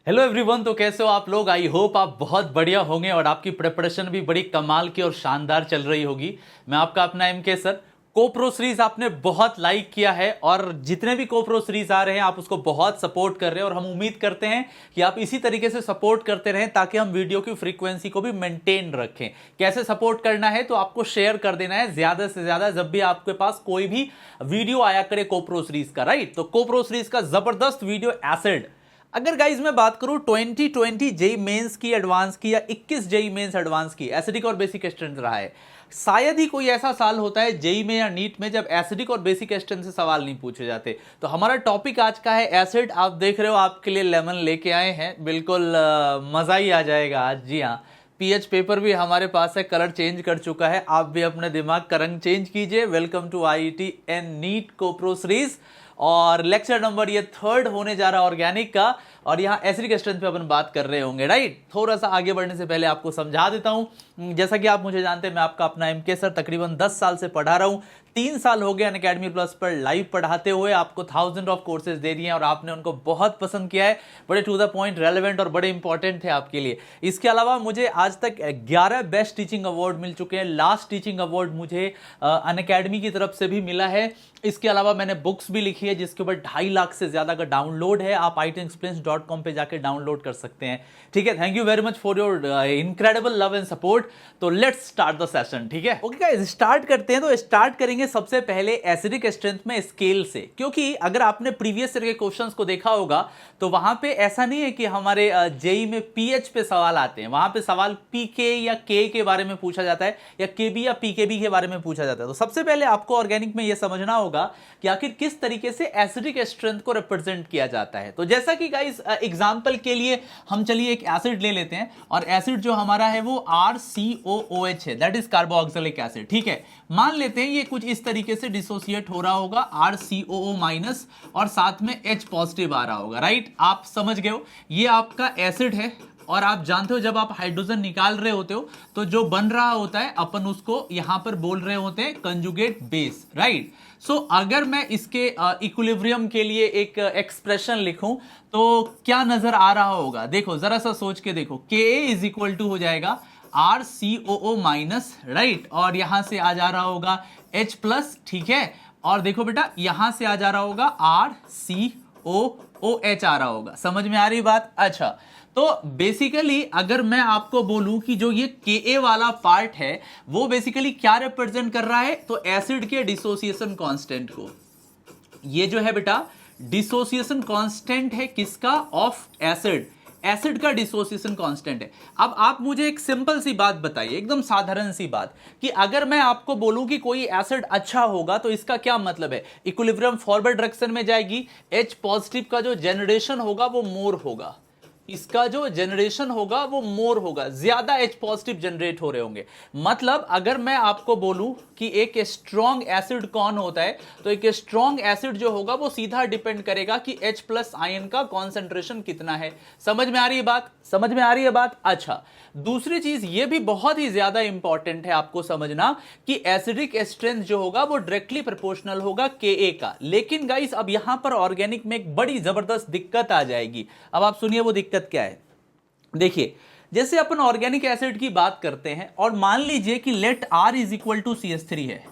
Hello everyone. तो कैसे हो आप लोग? आई होप आप बहुत बढ़िया होंगे और आपकी प्रिपरेशन भी बड़ी कमाल की और शानदार चल रही होगी। मैं आपका अपना एमके सर। कोप्रो सीरीज आपने बहुत लाइक किया है और जितने भी कोप्रो सीरीज आ रहे हैं आप उसको बहुत सपोर्ट कर रहे हैं और हम उम्मीद करते हैं कि आप इसी तरीके से सपोर्ट करते रहें ताकि हम वीडियो की फ्रीक्वेंसी को भी मेंटेन रखें। कैसे सपोर्ट करना है? तो आपको शेयर कर देना है ज्यादा से ज्यादा जब भी आपके पास कोई भी वीडियो आया करे कोप्रो सीरीज का, राइट? तो कोप्रो सीरीज का जबरदस्त वीडियो एसिड। अगर गाइज मैं बात करूं 2020 जेई मेंस की एडवांस की या 21 जेई मेंस एडवांस की, एसिडिक और बेसिक स्ट्रेंथ रहा है। शायद ही कोई ऐसा साल होता है जेई में या नीट में जब एसिडिक और बेसिक स्ट्रेंथ से सवाल नहीं पूछे जाते। तो हमारा टॉपिक आज का है एसिड। आप देख रहे हो आपके लिए लेमन लेके आए हैं, बिल्कुल मजा ही आ जाएगा आज। जी हाँ, पीएच पेपर भी हमारे पास है, कलर चेंज कर चुका है। आप भी अपने दिमाग का रंग चेंज कीजिए। Welcome to IIT and NEET कोप्रो सीरीज और लेक्चर नंबर ये 3rd होने जा रहा है ऑर्गेनिक का। और यहाँ एसिडिक स्ट्रेंथ पे अपन बात कर रहे होंगे, राइट? थोड़ा सा आगे बढ़ने से पहले आपको समझा देता हूं। जैसा कि आप मुझे जानते हैं, मैं आपका अपना एमके सर तकरीबन 10 साल से पढ़ा रहा हूं। 3 साल हो गए अनअकैडमी प्लस पर लाइव पढ़ाते हुए। आपको 1000 ऑफ कोर्सेज दे दिए हैं और आपने उनको बहुत पसंद किया है। बड़े टू द पॉइंट, रेलेवेंट और बड़े इंपॉर्टेंट थे आपके लिए। इसके अलावा मुझे आज तक 11 बेस्ट टीचिंग अवार्ड मिल चुके हैं। लास्ट टीचिंग अवार्ड मुझे अनअकैडमी की तरफ से भी मिला है। इसके अलावा मैंने बुक्स भी लिखी है जिसके ऊपर 2.5 लाख से ज्यादा का डाउनलोड है। आप itexplains.com पे जाके डाउनलोड कर सकते हैं, ठीक है? Thank you very much for your incredible love and support. तो लेट्स स्टार्ट द सेशन, ठीक है? ओके गाइस, स्टार्ट करते हैं। तो स्टार्ट करेंगे सबसे पहले एसिडिक स्ट्रेंथ में स्केल से, क्योंकि अगर आपने प्रीवियस ईयर के क्वेश्चंस को देखा होगा तो वहां पे ऐसा नहीं है कि हमारे जेई में पीएच पे सवाल आते हैं। वहां पे सवाल पीके या के बारे में पूछा जाता है या केबी या पीकेबी के बारे में पूछा जाता है। तो सबसे पहले आपको ऑर्गेनिक में यह समझना होगा कि आखिर किस तरीके से एसिडिक स्ट्रेंथ को रिप्रेजेंट किया जाता है। तो जैसा कि गाइस एग्जांपल के लिए हम चलिए एक एसिड ले लेते हैं और एसिड जो हमारा है वो RCOOH है, दैट इज कार्बोक्सिलिक एसिड, ठीक है? मान लेते हैं ये कुछ इस तरीके से डिसोसिएट हो रहा होगा, RCOO- और साथ में H पॉजिटिव आ रहा होगा, राइट? आप समझ गए हो, ये आपका एसिड है। और आप जानते हो जब आप हाइड्रोजन निकाल रहे होते हो तो जो बन रहा होता है अपन उसको यहां पर बोल रहे होते हैं कंजुगेट बेस, राइट? सो अगर मैं इसके इक्विलिब्रियम के लिए एक एक्सप्रेशन लिखूं तो क्या नजर आ रहा होगा? देखो जरा सा सोच के देखो, Ka इज इक्वल टू हो जाएगा RCOO-, राइट? और यहां से आ जा रहा होगा H+, ठीक है? और देखो बेटा यहां से आ जा रहा होगा RCOOH आ रहा होगा। समझ में आ रही बात? अच्छा, तो बेसिकली अगर मैं आपको बोलूं कि जो ये Ka वाला पार्ट है वो बेसिकली क्या रिप्रेजेंट कर रहा है, तो एसिड के डिसोसिएशन कांस्टेंट को। ये जो है बेटा डिसोसिएशन कांस्टेंट है किसका? Of acid. एसिड का डिसोसिएशन कांस्टेंट है। अब आप मुझे एक सिंपल सी बात बताइए, एकदम साधारण सी बात, कि अगर मैं आपको बोलूं कि कोई एसिड अच्छा होगा तो इसका क्या मतलब है? इक्विलिब्रियम फॉरवर्ड डायरेक्शन में जाएगी, H पॉजिटिव का जो जनरेशन होगा वो मोर होगा, इसका जो जनरेशन होगा वो मोर होगा, ज्यादा H पॉजिटिव जनरेट हो रहे होंगे। मतलब अगर मैं आपको बोलूं कि एक स्ट्रॉन्ग एसिड कौन होता है, तो एक स्ट्रॉन्ग एसिड जो होगा वो सीधा डिपेंड करेगा कि H+ आयन का कॉन्सेंट्रेशन कितना है। समझ में आ रही है बात? समझ में आ रही है बात? अच्छा, दूसरी चीज ये भी बहुत ही ज्यादा इंपॉर्टेंट है आपको समझना कि एसिडिक स्ट्रेंथ जो होगा वो डायरेक्टली प्रोपोर्शनल होगा Ka का। लेकिन गाइस अब यहां पर ऑर्गेनिक में एक बड़ी जबरदस्त दिक्कत आ जाएगी। अब आप सुनिए वो दिक्कत क्या है। देखिए, जैसे अपन ऑर्गेनिक एसिड की बात करते हैं और मान लीजिए कि let R is equal to CH3 है,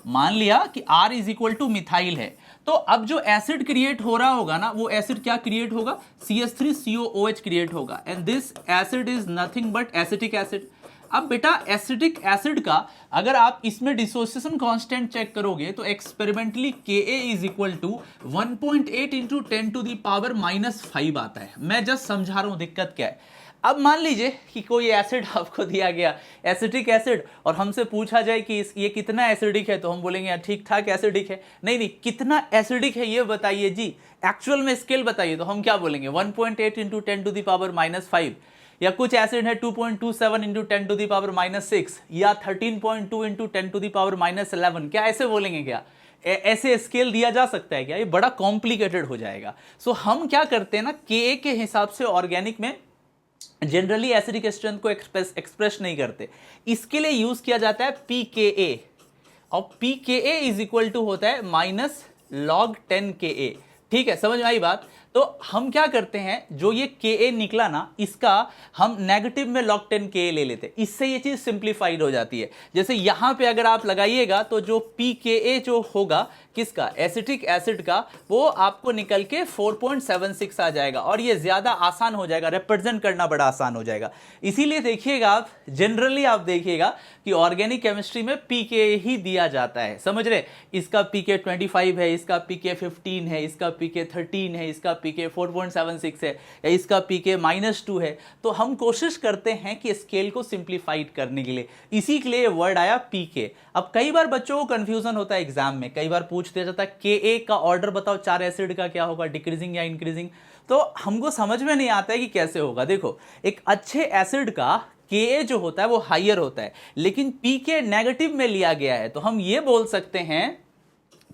मान लिया कि R is equal to methyl है, तो अब जो एसिड क्रिएट हो रहा होगा ना, वो एसिड क्या क्रिएट होगा? CH3COOH क्रिएट होगा, and this acid is nothing but acetic acid. अब बेटा एसिडिक एसिड का अगर आप इसमें डिसोसिएशन कांस्टेंट चेक करोगे तो experimentally Ka is equal to 1.8 into 10⁻⁵ आता है। मैं जस्ट समझा रहा हूं दिक्कत क्या है। अब मान लीजिए कि कोई एसिड आपको दिया गया, एसिटिक एसिड, और हमसे पूछा जाए कि ये कितना एसिडिक है, तो हम बोलेंगे यार ठीक ठाक एसिडिक है। नहीं नहीं, कितना एसिडिक है ये बताइए जी, एक्चुअल में स्केल बताइए। तो हम क्या बोलेंगे? 1.8 इंटू 10⁻⁵ या कुछ एसिड है 2.27 इंटू 10⁻⁻6 या 13.2 इंटू 10⁻⁻11। क्या ऐसे बोलेंगे? क्या ऐसे स्केल दिया जा सकता है क्या? ये बड़ा कॉम्प्लिकेटेड हो जाएगा। सो हम क्या करते हैं ना, Ka के हिसाब से ऑर्गेनिक में जनरली एसिडिक स्ट्रेंथ को एक्सप्रेस नहीं करते, इसके लिए यूज किया जाता है pKa, और pKa इज इक्वल टू होता है -log 10 Ka। ठीक है, समझ में आई बात? तो हम क्या करते हैं, जो ये Ka निकला ना, इसका हम नेगेटिव में log 10 Ka ले लेते हैं, इससे ये चीज सिंप्लीफाइड हो जाती है। जैसे यहां पे अगर आप लगाइएगा तो जो pKa जो होगा किसका, एसिटिक एसिड का, वो आपको निकल के 4.76 आ जाएगा और ये ज्यादा आसान हो जाएगा, रिप्रेजेंट करना बड़ा आसान हो जाएगा। इसीलिए देखिएगा आप, जनरली आप देखिएगा कि ऑर्गेनिक केमिस्ट्री में pKa ही दिया जाता है, समझ रहे। इसका pK 25 है, इसका pK 15 है, इसका pK 13 है, इसका pK 4.76 है, या इसका pK -2 है। तो हम कोशिश करते हैं कि स्केल को सिंप्लीफाइड करने के लिए, इसी के लिए वर्ड आया pK। अब कई बार बच्चों को कंफ्यूजन होता है एग्जाम में, कई बार पूछ दिया जाता है Ka का ऑर्डर बताओ 4 एसिड का क्या होगा, डिक्रीजिंग या इंक्रीजिंग। तो हमको समझ में नहीं आता है कि कैसे होगा। देखो, एक अच्छे एसिड का Ka जो होता है वो हाइयर होता है, लेकिन pK नेगेटिव में लिया गया है, तो हम ये बोल सकते हैं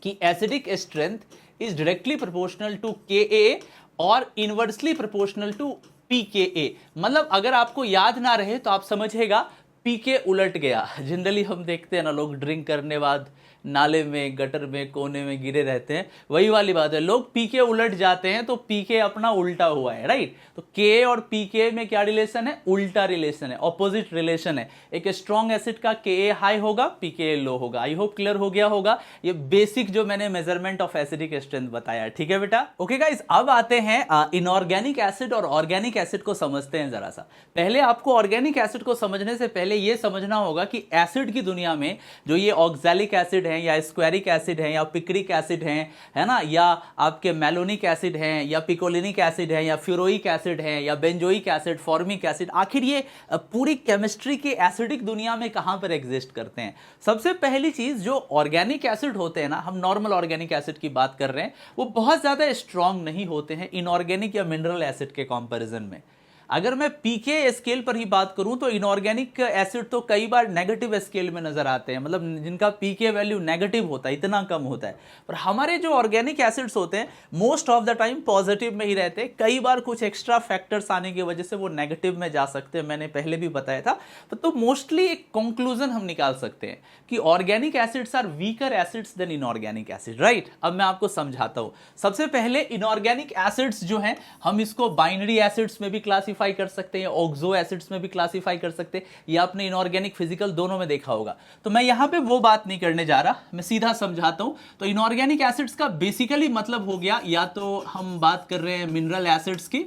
कि acidic strength is directly proportional to Ka और इनवर्सली प्रोपोर्शनल टू pKa। मतलब अगर आपको याद ना रहे तो आप समझिएगा pK उलट गया। जनरली हम देखते हैं ना, लोग ड्रिंक करने बाद नाले में, गटर में, कोने में गिरे रहते हैं, वही वाली बात है, लोग pK उलट जाते हैं, तो pK अपना उल्टा हुआ है, राइट। तो Ka और pK में क्या रिलेशन है, उल्टा रिलेशन है, ऑपोजिट रिलेशन है। एक स्ट्रॉन्ग एसिड का Ka हाई होगा, pK लो होगा। आई होप क्लियर हो गया होगा, ये बेसिक जो मैंने मेजरमेंट ऑफ एसिडिक स्ट्रेंथ बताया, ठीक है बेटा। ओके गाइस, अब आते हैं इनऑर्गेनिक एसिड और ऑर्गेनिक एसिड को समझते हैं जरा सा। पहले आपको ऑर्गेनिक एसिड को समझने से पहले ये समझना होगा कि एसिड की दुनिया में जो ये ऑक्सैलिक एसिड हैं, या स्क्वेरिक एसिड हैं, या पिक्रिक एसिड हैं, है ना, या आपके मेलोनिक एसिड हैं, या पिकोलिनिक एसिड हैं, या फ्यूरोइक एसिड हैं, या बेंजोइक एसिड, फॉर्मिक एसिड, आखिर ये पूरी केमिस्ट्री की एसिडिक दुनिया में कहां पर एग्जिस्ट करते हैं। सबसे पहली चीज, जो ऑर्गेनिक एसिड होते हैं ना, हम नॉर्मल ऑर्गेनिक एसिड की बात कर रहे हैं, वो बहुत ज्यादा स्ट्रांग नहीं होते हैं इनऑर्गेनिक या मिनरल एसिड के कंपैरिजन में। अगर मैं pK स्केल पर ही बात करूं तो इनऑर्गेनिक एसिड तो कई बार नेगेटिव स्केल में नजर आते हैं, मतलब जिनका pK वैल्यू नेगेटिव होता है, इतना कम होता है। पर हमारे जो ऑर्गेनिक एसिड्स होते हैं most of the time positive में ही रहते हैं, कई बार कुछ एक्स्ट्रा फैक्टर्स आने की वजह से वो नेगेटिव में जा सकते हैं, मैंने पहले भी बताया था। तो मोस्टली एक कंक्लूजन हम निकाल सकते हैं कि organic acids are weaker acids than inorganic acid, right. अब मैं आपको समझाता हूं। सबसे पहले इनऑर्गेनिक एसिड्स जो हैं, हम इसको बाइनरी एसिड्स में भी क्लासिफाई कर सकते हैं, ऑक्सो एसिड्स में भी क्लासिफाई कर सकते हैं, या आपने इनऑर्गेनिक फिजिकल दोनों में देखा होगा। तो मैं यहां पे वो बात नहीं करने जा रहा, मैं सीधा समझाता हूं। तो इनऑर्गेनिक एसिड्स का बेसिकली मतलब हो गया, या तो हम बात कर रहे हैं मिनरल एसिड्स की,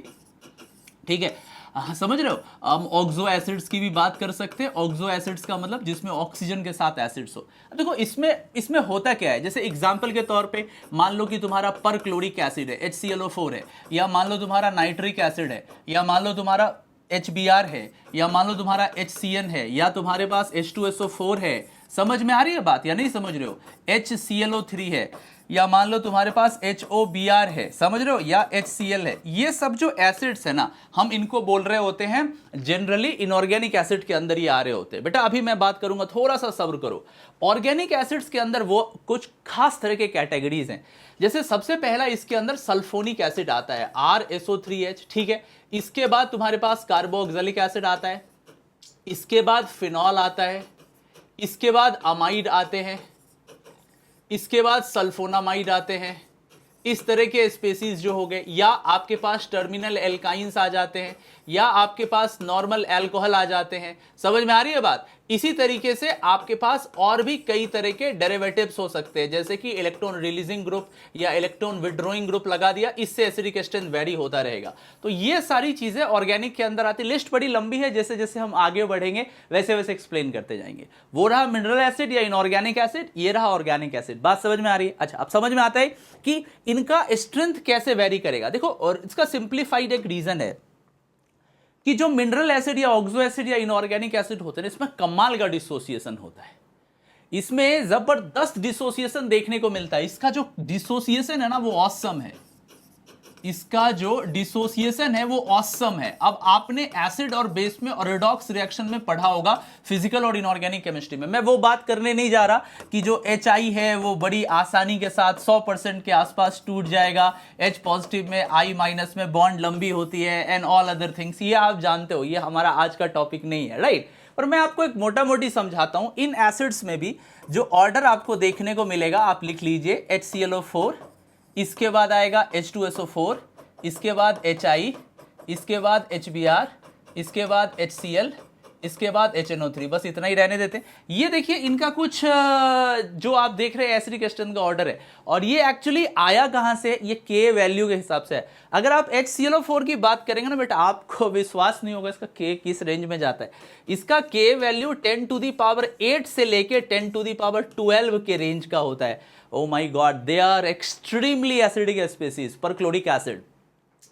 ठीक है, समझ रहे हो। हम ऑक्सो एसिड्स की भी बात कर सकते हैं। ऑक्सो एसिड्स का मतलब जिसमें ऑक्सीजन के साथ एसिड्स हो। देखो इसमें होता क्या है, जैसे एग्जांपल के तौर पे मान लो कि तुम्हारा पर क्लोरिक एसिड है, HClO4 है, या मान लो तुम्हारा नाइट्रिक एसिड है, या मान लो तुम्हारा HBr है, या मान लो तुम्हारा HCN है, या तुम्हारे पास H2SO4 है। समझ में आ रही है बात या नहीं समझ रहे हो। HClO3 है, या मान लो तुम्हारे पास HOBr है, समझ रहे हो, या HCl है। ये सब जो एसिड्स है ना, हम इनको बोल रहे होते हैं जनरली इनऑर्गेनिक एसिड के अंदर ही आ रहे होते हैं। बेटा अभी मैं बात करूंगा, थोड़ा सा सब्र करो। ऑर्गेनिक एसिड्स के अंदर वो कुछ खास तरह के कैटेगरीज हैं। जैसे सबसे पहला इसके अंदर सल्फोनिक एसिड आता है, RSO3H, ठीक है। इसके बाद तुम्हारे पास कार्बोक्सिलिक एसिड आता है, इसके बाद फिनॉल आता है, इसके बाद अमाइड आते हैं, इसके बाद सल्फोनामाइड आते हैं। इस तरह के स्पेसीज जो हो गए, या आपके पास टर्मिनल एल्काइंस आ जाते हैं, या आपके पास नॉर्मल अल्कोहल आ जाते हैं। समझ में आ रही है बात। इसी तरीके से आपके पास और भी कई तरह के डेरिवेटिव्स हो सकते हैं, जैसे कि इलेक्ट्रॉन रिलीजिंग ग्रुप या इलेक्ट्रॉन विड्रॉइंग ग्रुप लगा दिया, इससे एसिडिक स्ट्रेंथ वेरी होता रहेगा। तो ये सारी चीजें ऑर्गेनिक के अंदर आती। लिस्ट बड़ी लंबी है, जैसे जैसे हम आगे बढ़ेंगे वैसे वैसे एक्सप्लेन करते जाएंगे। वो रहा मिनरल एसिड या इनऑर्गेनिक एसिड, ये रहा ऑर्गेनिक एसिड। बात समझ में आ रही है। अच्छा, अब समझ में आता है कि इनका स्ट्रेंथ कैसे वेरी करेगा। देखो, और इसका सिंप्लीफाइड एक रीजन है कि जो मिनरल एसिड या ऑक्सो एसिड या इनऑर्गेनिक एसिड होते हैं, इसमें कमाल का डिसोसिएशन होता है। इसमें जबरदस्त डिसोसिएशन देखने को मिलता है। इसका जो डिसोसिएशन है ना, वो ऑसम है। इसका जो डिसोसिएशन है वो ऑसम है। अब आपने एसिड और बेस में और रिडॉक्स रिएक्शन में पढ़ा होगा फिजिकल और इनऑर्गेनिक केमिस्ट्री में। मैं वो बात करने नहीं जा रहा कि जो HI है वो बड़ी आसानी के साथ 100% के आसपास टूट जाएगा, H पॉजिटिव में I माइनस में बॉन्ड लंबी होती है, एंड ऑल अदर थिंग्स। ये आप जानते हो, ये हमारा आज का टॉपिक नहीं है, राइट। और मैं आपको एक मोटा मोटी समझाता हूं। इन एसिड्स में भी जो ऑर्डर आपको देखने को मिलेगा, आप लिख लीजिए HClO4, इसके बाद आएगा H2SO4, इसके बाद HI, इसके बाद HBr, इसके बाद HCl, इसके बाद HNO3, बस इतना ही रहने देते हैं। ये देखिए इनका कुछ जो आप देख रहे हैं एसिडिक एस्टर का ऑर्डर है, और ये एक्चुअली आया कहां से, ये K वैल्यू के हिसाब से है। अगर आप HClO4 की बात करेंगे ना बेटा, आपको विश्वास नहीं होगा इसका K किस रेंज में जाता है। इसका K वैल्यू 10⁸ से लेके 10⁻12 के रेंज का होता है। Oh my God, they are extremely acidic species perchloric acid.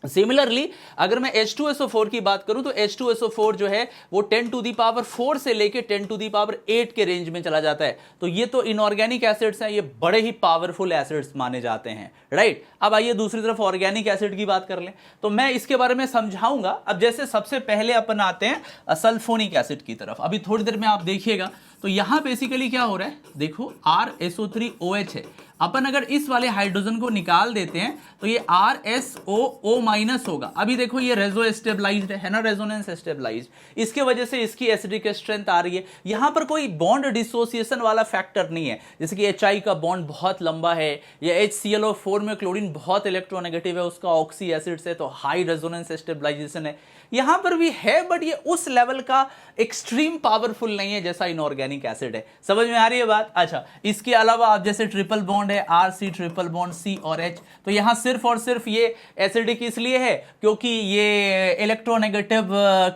Similarly अगर मैं H2SO4 की बात करूं तो H2SO4 जो है वो 10⁴ से लेके 10⁸ के रेंज में चला जाता है। तो ये तो इनऑर्गेनिक एसिड्स हैं, ये बड़े ही पावरफुल एसिड्स माने जाते हैं, राइट। अब आइए दूसरी तरफ ऑर्गेनिक एसिड की बात कर लें, तो मैं इसके बारे में समझाऊंगा। अब जैसे सबसे पहले अपन आते हैं सल्फोनिक एसिड की तरफ। अभी थोड़ी देर में आप देखिएगा तो यहां बेसिकली क्या हो रहा है, देखो RSO3OH है। अपन अगर इस वाले हाइड्रोजन को निकाल देते हैं तो ये RSOO- होगा। अभी देखो ये रेजो स्टेबलाइज्ड है ना, रेजोनेंस स्टेबलाइज्ड, इसके वजह से इसकी एसिडिक स्ट्रेंथ आ रही है। यहां पर कोई बॉन्ड डिसोसिएशन वाला फैक्टर नहीं है, जैसे कि HI का बॉन्ड बहुत लंबा है, या HClO4 में क्लोरीन बहुत इलेक्ट्रोनेगेटिव है, उसका ऑक्सी एसिड से तो हाई रेजोनेंस स्टेबलाइजेशन है। यहां पर भी है, बट ये उस लेवल का एक्सट्रीम पावरफुल नहीं है जैसा इनऑर्गेनिक एसिड है। समझ में आ रही है बात? अच्छा, इसके अलावा आप जैसे ट्रिपल बॉन्ड है RC ट्रिपल बॉन्ड C और H, तो यहां सिर्फ और सिर्फ ये एसिडिक इसलिए है क्योंकि ये इलेक्ट्रोनेगेटिव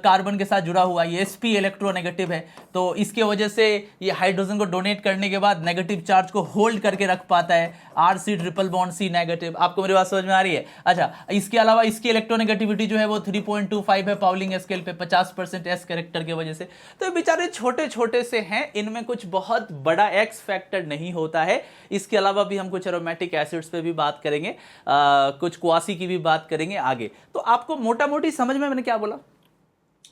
कार्बन के साथ जुड़ा हुआ है, ये sp इलेक्ट्रोनेगेटिव है, तो इसके वजह से ये हाइड्रोजन को डोनेट करने के बाद नेगेटिव चार्ज को होल्ड करके रख पाता है। RC triple bond C negative. आपको मेरी बात समझ में आ रही है? अच्छा, इसके अलावा इसकी इलेक्ट्रोनेगेटिविटी जो है वो 3.25 है पाउलिंग स्केल पे, 50% S कैरेक्टर की वजह से। तो बेचारे छोटे छोटे से हैं, इनमें कुछ बहुत बड़ा एक्स फैक्टर नहीं होता है। इसके अलावा भी हम कुछ एरोमेटिक एसिड्स पे भी बात करेंगे, कुछ क्वासी की भी बात करेंगे आगे। तो आपको मोटा मोटी समझ में मैंने क्या बोला?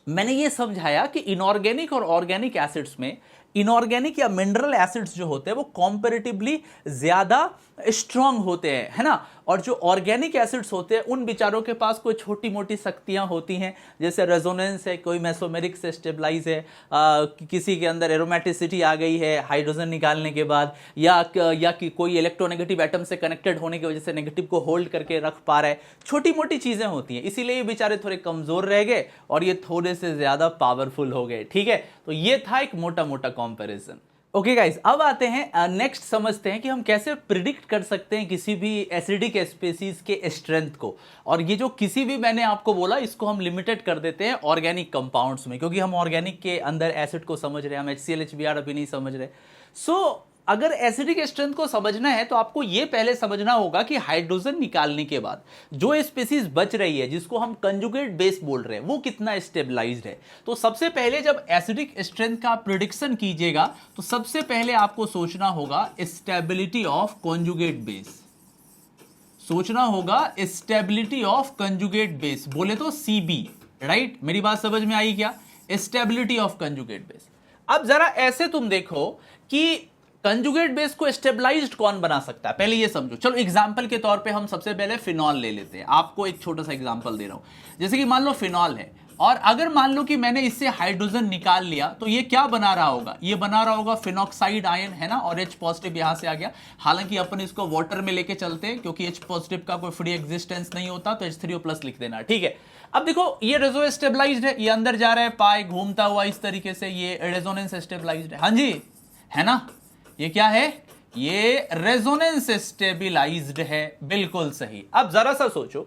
मैंने ये समझाया कि इनऑर्गेनिक और ऑर्गेनिक एसिड्स में इनऑर्गेनिक या मिनरल एसिड्स जो होते हैं वो कंपैरेटिवली ज्यादा स्ट्रांग होते हैं, है ना। और जो ऑर्गेनिक एसिड्स होते हैं उन बिचारों के पास कोई छोटी मोटी शक्तियां होती हैं, जैसे रेजोनेंस है, कोई मेसोमेरिक से स्टेबलाइज है, किसी के अंदर एरोमेटिसिटी आ गई है हाइड्रोजन निकालने के बाद, या कि कोई इलेक्ट्रोनेगेटिव एटम से कनेक्टेड होने की वजह से नेगेटिव को होल्ड करके रख पा रहा है। छोटी मोटी चीजें होती हैं, इसीलिए ये बेचारे थोड़े कमजोर रह गए और ये थोड़े से ज्यादा पावरफुल हो गए। ठीक है, तो ये था एक मोटा मोटा कंपैरिजन। ओके गाइस, अब आते हैं नेक्स्ट, समझते हैं कि हम कैसे प्रिडिक्ट कर सकते हैं किसी भी एसिडिक स्पीसीज के स्ट्रेंथ को। और ये जो किसी भी मैंने आपको बोला, इसको हम लिमिटेड कर देते हैं ऑर्गेनिक कंपाउंड्स में, क्योंकि हम ऑर्गेनिक के अंदर एसिड को समझ रहे हैं, हम HCl HBr अभी नहीं समझ रहे। सो अगर एसिडिक स्ट्रेंथ को समझना है तो आपको यह पहले समझना होगा कि हाइड्रोजन निकालने के बाद जो स्पीसीज बच रही है, जिसको हम कंजुगेट बेस बोल रहे हैं, वो कितना स्टेबलाइज्ड है। तो सबसे पहले जब एसिडिक स्ट्रेंथ का प्रेडिक्शन कीजिएगा तो सबसे पहले आपको सोचना होगा स्टेबिलिटी ऑफ कंजुगेट बेस, सोचना होगा स्टेबिलिटी ऑफ कंजुगेट बेस, बोले तो CB, राइट। मेरी बात समझ में आई क्या? Stability of conjugate base. अब जरा ऐसे तुम देखो कि कंजुगेट बेस को स्टेबलाइज्ड कौन बना सकता है, पहले ये समझो। चलो एग्जांपल के तौर पे हम सबसे पहले फिनॉल ले लेते हैं। आपको एक छोटा सा एग्जांपल दे रहा हूं, जैसे कि मान लो फिनॉल है, और अगर मान लो कि मैंने इससे हाइड्रोजन निकाल लिया तो ये क्या बना रहा होगा? ये बना रहा होगा फिनॉक्साइड आयन, है ना, और H पॉजिटिव यहां से आ गया। हालांकि अपन इसको वाटर में लेके चलते हैं क्योंकि H पॉजिटिव का कोई फ्री एग्जिस्टेंस नहीं होता, तो H3O+ लिख देना, ठीक है। अब देखो ये रेजो स्टेबलाइज्ड है, ये अंदर जा रहा है, पाई घूमता हुआ इस तरीके से, ये रेजोनेंस स्टेबलाइज्ड है, हाँ जी, है ना। ये क्या है? ये रेजोनेंस स्टेबलाइज्ड है, बिल्कुल सही। अब जरा सा सोचो,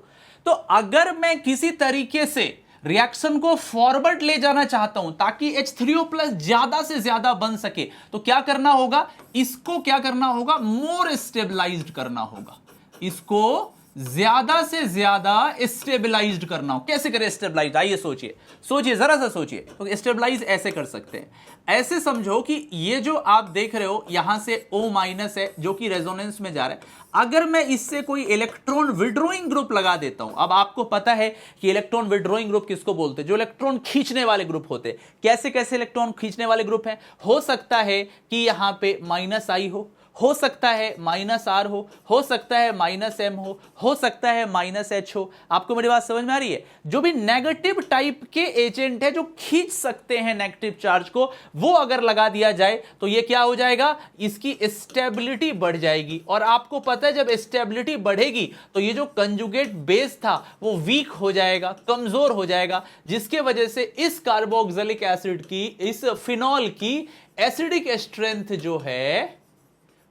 तो अगर मैं किसी तरीके से रिएक्शन को फॉरवर्ड ले जाना चाहता हूं ताकि H3O+ ज्यादा से ज्यादा बन सके, तो क्या करना होगा? इसको क्या करना होगा? मोर स्टेबलाइज्ड करना होगा, इसको ज्यादा से ज्यादा स्टेबलाइज्ड करना हो। कैसे करें स्टेबलाइज? आइए सोचिए, सोचिए, जरा सा सोचिए। तो स्टेबलाइज ऐसे कर सकते हैं, ऐसे समझो कि ये जो आप देख रहे हो यहां से O- है जो कि रेजोनेंस में जा रहा है। अगर मैं इससे कोई इलेक्ट्रॉन विड्रॉइंग ग्रुप लगा देता हूं, अब आपको पता है कि इलेक्ट्रॉन विड्रॉइंग ग्रुप किसको बोलते हैं? जो इलेक्ट्रॉन खींचने वाले ग्रुप होते हैं। कैसे कैसे इलेक्ट्रॉन खींचने वाले ग्रुप हैं? हो सकता है कि यहां पे -I हो सकता है -R हो सकता है -M हो सकता है -H हो। आपको मेरी बात समझ में आ रही है? जो भी नेगेटिव टाइप के एजेंट है जो खींच सकते हैं नेगेटिव चार्ज को, वो अगर लगा दिया जाए तो ये क्या हो जाएगा, इसकी स्टेबिलिटी बढ़ जाएगी। और आपको पता है जब स्टेबिलिटी बढ़ेगी तो ये जो कंजुगेट बेस था वो वीक हो जाएगा, कमजोर हो जाएगा, जिसके वजह से इस कार्बोक्सिलिक एसिड की, इस फिनॉल की एसिडिक स्ट्रेंथ जो है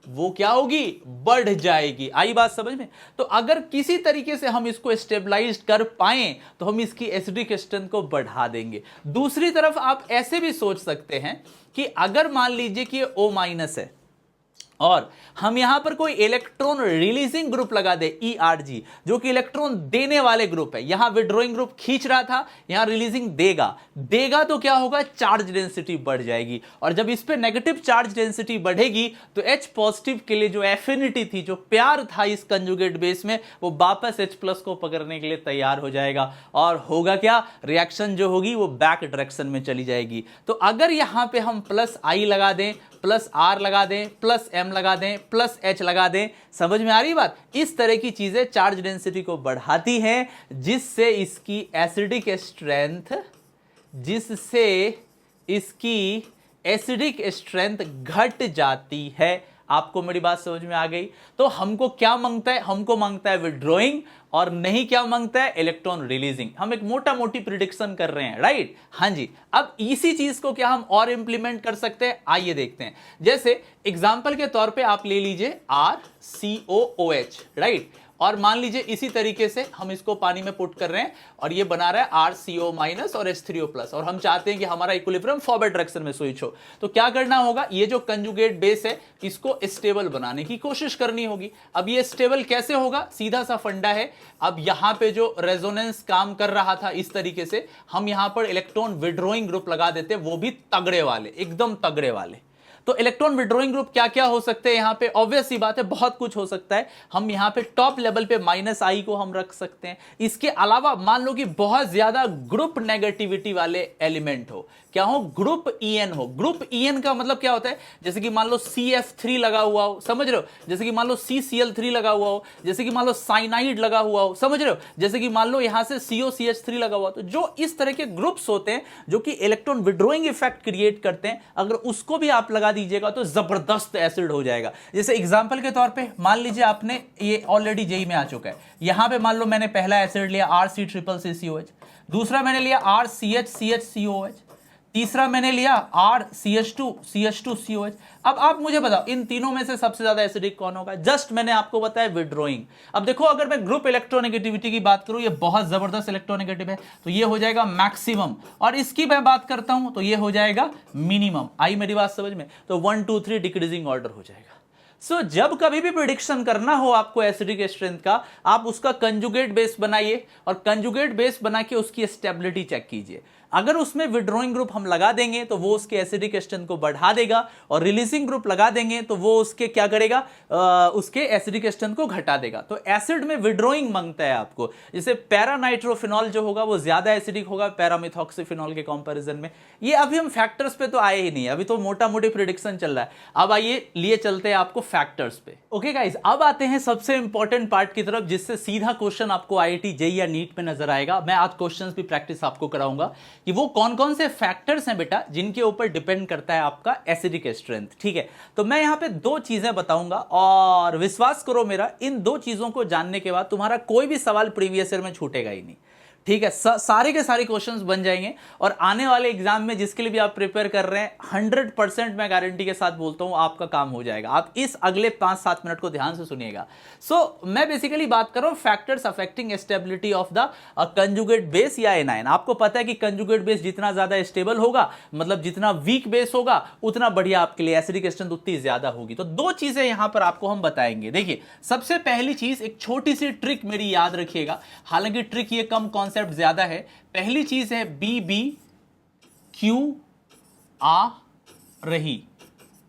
वो क्या होगी, बढ़ जाएगी। आई बात समझ में? तो अगर किसी तरीके से हम इसको स्टेबलाइज कर पाए तो हम इसकी एसिडिक स्ट्रेंथ को बढ़ा देंगे। दूसरी तरफ आप ऐसे भी सोच सकते हैं कि अगर मान लीजिए कि O- है और हम यहां पर कोई इलेक्ट्रॉन रिलीजिंग ग्रुप लगा दे ERG, जो कि इलेक्ट्रॉन देने वाले ग्रुप है, यहां विड्रॉइंग ग्रुप खींच रहा था, यहां रिलीजिंग देगा तो क्या होगा, चार्ज डेंसिटी बढ़ जाएगी। और जब इस पे नेगेटिव चार्ज डेंसिटी बढ़ेगी तो H पॉजिटिव के लिए जो एफिनिटी थी, जो प्यार था इस कंजुगेट बेस में, वो वापस H+ को पकड़ने के लिए तैयार हो जाएगा। और होगा क्या, रिएक्शन जो होगी वो बैक डायरेक्शन में चली जाएगी। तो अगर यहां पे हम +I लगा दें, +R लगा दें, +M लगा दें, +H लगा दें, समझ में आ रही बात? इस तरह की चीजें चार्ज डेंसिटी को बढ़ाती हैं, जिससे इसकी एसिडिक स्ट्रेंथ घट जाती है। आपको मेरी बात समझ में आ गई? तो हमको क्या मांगता है, हमको मांगता है विड्रॉइंग, और नहीं क्या मांगता है, इलेक्ट्रॉन रिलीजिंग। हम एक मोटा मोटी प्रिडिक्शन कर रहे हैं, राइट? हां जी। अब इसी चीज को क्या हम और इंप्लीमेंट कर सकते हैं, आइए देखते हैं। जैसे एग्जांपल के तौर पे आप ले लीजिए RCOOH, राइट? और मान लीजिए इसी तरीके से हम इसको पानी में पुट कर रहे हैं और ये बना रहा है RCO- और H3O+, और हम चाहते हैं कि हमारा इक्विलिब्रियम फॉरवर्ड डायरेक्शन में स्विच हो। तो क्या करना होगा, ये जो कंजुगेट बेस है इसको स्टेबल बनाने की कोशिश करनी होगी। अब ये स्टेबल कैसे होगा, सीधा सा फंडा है। अब यहां पे जो रेजोनेंस काम कर रहा था इस तरीके से, हम यहां पर इलेक्ट्रॉन विड्रॉइंग ग्रुप लगा देते, वो भी तगड़े वाले, एकदम तगड़े वाले। तो इलेक्ट्रॉन विड्रॉइंग ग्रुप क्या क्या हो सकते हैं यहां पे, ऑब्वियस सी बात है बहुत कुछ हो सकता है। हम यहां पे टॉप लेवल पे -I को हम रख सकते हैं। इसके अलावा मान लो कि बहुत ज्यादा ग्रुप नेगेटिविटी वाले एलिमेंट हो, क्या हो, ग्रुप EN हो। ग्रुप EN का मतलब क्या होता है, जैसे कि मान लो CF3 लगा हुआ हो, समझ रहे हो? जैसे कि मान लो CCl3 लगा हुआ हो, जैसे कि मान लो साइनाइड लगा हुआ हो, समझ रहे हो? जैसे कि मान लो यहां से COCH3 लगा हुआ, तो जो इस तरह के ग्रुप्स होते हैं जो कि इलेक्ट्रॉन विड्रॉइंग इफेक्ट क्रिएट करते हैं, अगर उसको भी आप लगा दीजिएगा तो जबरदस्त एसिड हो जाएगा। जैसे एग्जांपल के तौर पे मान लीजिए आपने, ये ऑलरेडी जेई में आ चुका है, यहां पे मान लो मैंने पहला एसिड लिया RC+CCOH, दूसरा मैंने लिया RCH-CHCOH, तीसरा मैंने लिया RCH2CH2COH। अब आप मुझे बताओ इन तीनों में से सबसे ज्यादा एसिडिक कौन होगा? जस्ट मैंने आपको बताया विड्रॉइंग। अब देखो अगर मैं ग्रुप इलेक्ट्रोनेगेटिविटी की बात करूं, ये बहुत जबरदस्त इलेक्ट्रोनेगेटिव है, तो ये हो जाएगा मैक्सिमम, और इसकी मैं बात करता हूं तो ये हो जाएगा मिनिमम। आई मेरी बात समझ में? तो 1 2 3 डिक्रीजिंग ऑर्डर हो जाएगा। जब कभी भी प्रिडिक्शन करना हो आपको एसिडिक स्ट्रेंथ का, आप उसका कंजुगेट बेस बनाइए और कंजुगेट बेस बना के उसकी स्टेबिलिटी चेक कीजिए। अगर उसमें विड्रॉइंग ग्रुप हम लगा देंगे तो वो उसके एसिडिक स्ट्रेंथ को बढ़ा देगा, और रिलीजिंग ग्रुप लगा देंगे तो वो उसके क्या करेगा, उसके एसिडिक स्ट्रेंथ को घटा देगा। तो एसिड में विड्रॉइंग मांगता है आपको। जैसे पैरानाइट्रोफिनॉल जो होगा वो ज्यादा एसिडिक होगा पैरामिथॉक्सीफिनॉल के कंपैरिजन में। ये अभी हम फैक्टर्स पे तो आए ही नहीं, अभी तो मोटा मोटी प्रिडिक्शन चल रहा है। अब आइए लिए चलते हैं आपको फैक्टर्स पे। ओके गाइस, अब आते हैं सबसे इंपॉर्टेंट पार्ट की तरफ, जिससे सीधा क्वेश्चन आपको IIT जेईई या नीट में नजर आएगा। मैं आज क्वेश्चंस भी प्रैक्टिस आपको कराऊंगा कि वो कौन कौन से फैक्टर्स हैं बेटा जिनके ऊपर डिपेंड करता है आपका एसिडिक स्ट्रेंथ। ठीक है, तो मैं यहां पे 2 चीजें बताऊंगा, और विश्वास करो मेरा, इन 2 चीजों को जानने के बाद तुम्हारा कोई भी सवाल प्रीवियस ईयर में छूटेगा ही नहीं। ठीक है, सारे के सारे क्वेश्चंस बन जाएंगे, और आने वाले एग्जाम में जिसके लिए भी आप प्रिपेयर कर रहे हैं 100% मैं गारंटी के साथ बोलता हूं आपका काम हो जाएगा। आप इस अगले 5-7 मिनट को ध्यान से सुनिएगा। मैं बेसिकली बात कर रहा हूं factors affecting stability of the conjugate base या एनायन। आपको पता है कि कंजुगेट बेस जितना ज्यादा स्टेबल होगा, मतलब जितना वीक बेस होगा, उतना बढ़िया आपके लिए एसिडिक स्ट्रेंथ उतनी ज्यादा होगी। तो 2 चीजें यहां पर आपको हम बताएंगे। देखिए, सबसे पहली चीज, एक छोटी सी ट्रिक मेरी याद रखिएगा, हालांकि ट्रिक ये कम कॉन्सेप्ट ज्यादा है। पहली चीज है BBQ आ रही।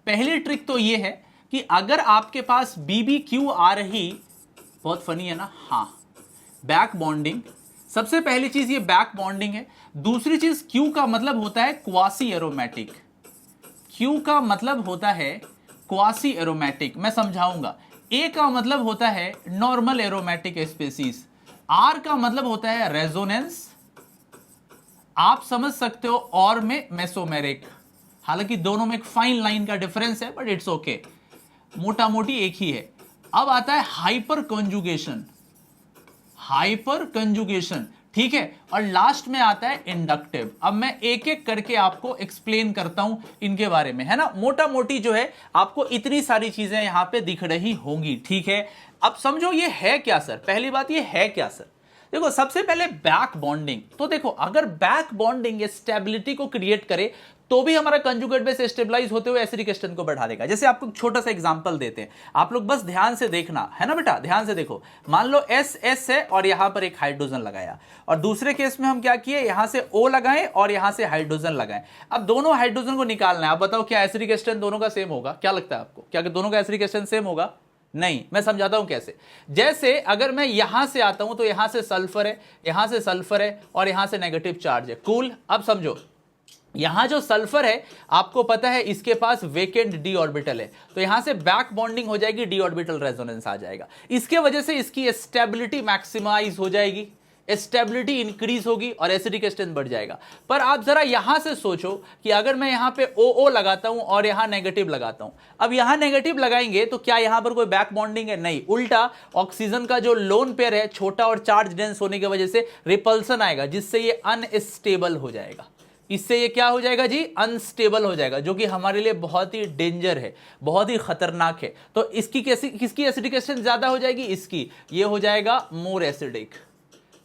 पहली ट्रिक तो ये है कि अगर आपके पास BBQ आ रही, बहुत फनी है ना, हां, बैक बॉन्डिंग। सबसे पहली चीज ये बैक बॉन्डिंग है। दूसरी चीज Q का मतलब होता है क्वासी एरोमेटिक। Q का मतलब होता है क्वासी एरोमेटिक मैं समझाऊंगा। ए का मतलब होता है नॉर्मल एरोमेटिक स्पीसीज, आर का मतलब होता है रेजोनेंस, आप समझ सकते हो, और में मेसोमेरिक। हालांकि दोनों में एक फाइन लाइन का डिफरेंस है बट इट्स ओके, मोटा मोटी एक ही है। अब आता है हाइपर कंजुगेशन, हाइपर कंजुगेशन, ठीक है, और लास्ट में आता है इंडक्टिव। अब मैं एक एक करके आपको एक्सप्लेन करता हूं इनके बारे में, है ना। मोटा मोटी जो है आपको इतनी सारी चीजें यहां पे दिख रही होंगी, ठीक है। अब समझो ये है क्या सर, पहली बात ये है क्या सर। देखो सबसे पहले बैक बॉन्डिंग, तो देखो अगर बैक बॉन्डिंग स्टेबिलिटी को क्रिएट करे तो भी हमारा कंजुगेट बेस स्टेबलाइज होते हुए एसिडिक एसिड को बढ़ा देगा। जैसे आपको छोटा सा एग्जांपल देते हैं, आप लोग बस ध्यान से देखना, है ना बेटा, ध्यान से देखो। मान लो एस एस है और यहां पर एक हाइड्रोजन लगाया, और दूसरे केस में हम क्या किए, यहां से ओ लगाएं और यहां से हाइड्रोजन लगाएं। अब दोनों हाइड्रोजन को निकालना है, आप बताओ क्या एसिडिक एसिड दोनों का सेम होगा? क्या लगता है आपको, क्या दोनों का एसिडिक एसिड सेम होगा? नहीं। मैं समझाता हूं कैसे। जैसे अगर मैं यहां से आता हूं तो यहां से सल्फर है, यहां से सल्फर है और यहां से नेगेटिव चार्ज है, कूल। अब समझो यहां जो सल्फर है आपको पता है इसके पास वेकेंट डी ऑर्बिटल है, तो यहां से बैक बॉन्डिंग हो जाएगी, डी ऑर्बिटल रेजोनेंस आ जाएगा, इसके वजह से इसकी स्टेबिलिटी मैक्सिमाइज हो जाएगी, स्टेबिलिटी इंक्रीज होगी और एसिडिक स्ट्रेंथ बढ़ जाएगा। पर आप जरा यहां से सोचो कि अगर मैं यहां पे ओ लगाता हूं और यहां नेगेटिव लगाता हूं, अब यहां नेगेटिव लगाएंगे तो क्या यहां पर कोई बैक बॉन्डिंग है? नहीं, उल्टा ऑक्सीजन का जो लोन पेयर है छोटा और चार्ज डेंस होने की वजह से रिपल्सन आएगा, जिससे ये अनस्टेबल हो जाएगा। इससे ये क्या हो जाएगा जी? अनस्टेबल हो जाएगा, जो कि हमारे लिए बहुत ही डेंजर है, बहुत ही खतरनाक है। तो इसकी किसकी एसिडिक एसिड ज्यादा हो जाएगी? इसकी। ये हो जाएगा मोर एसिडिक,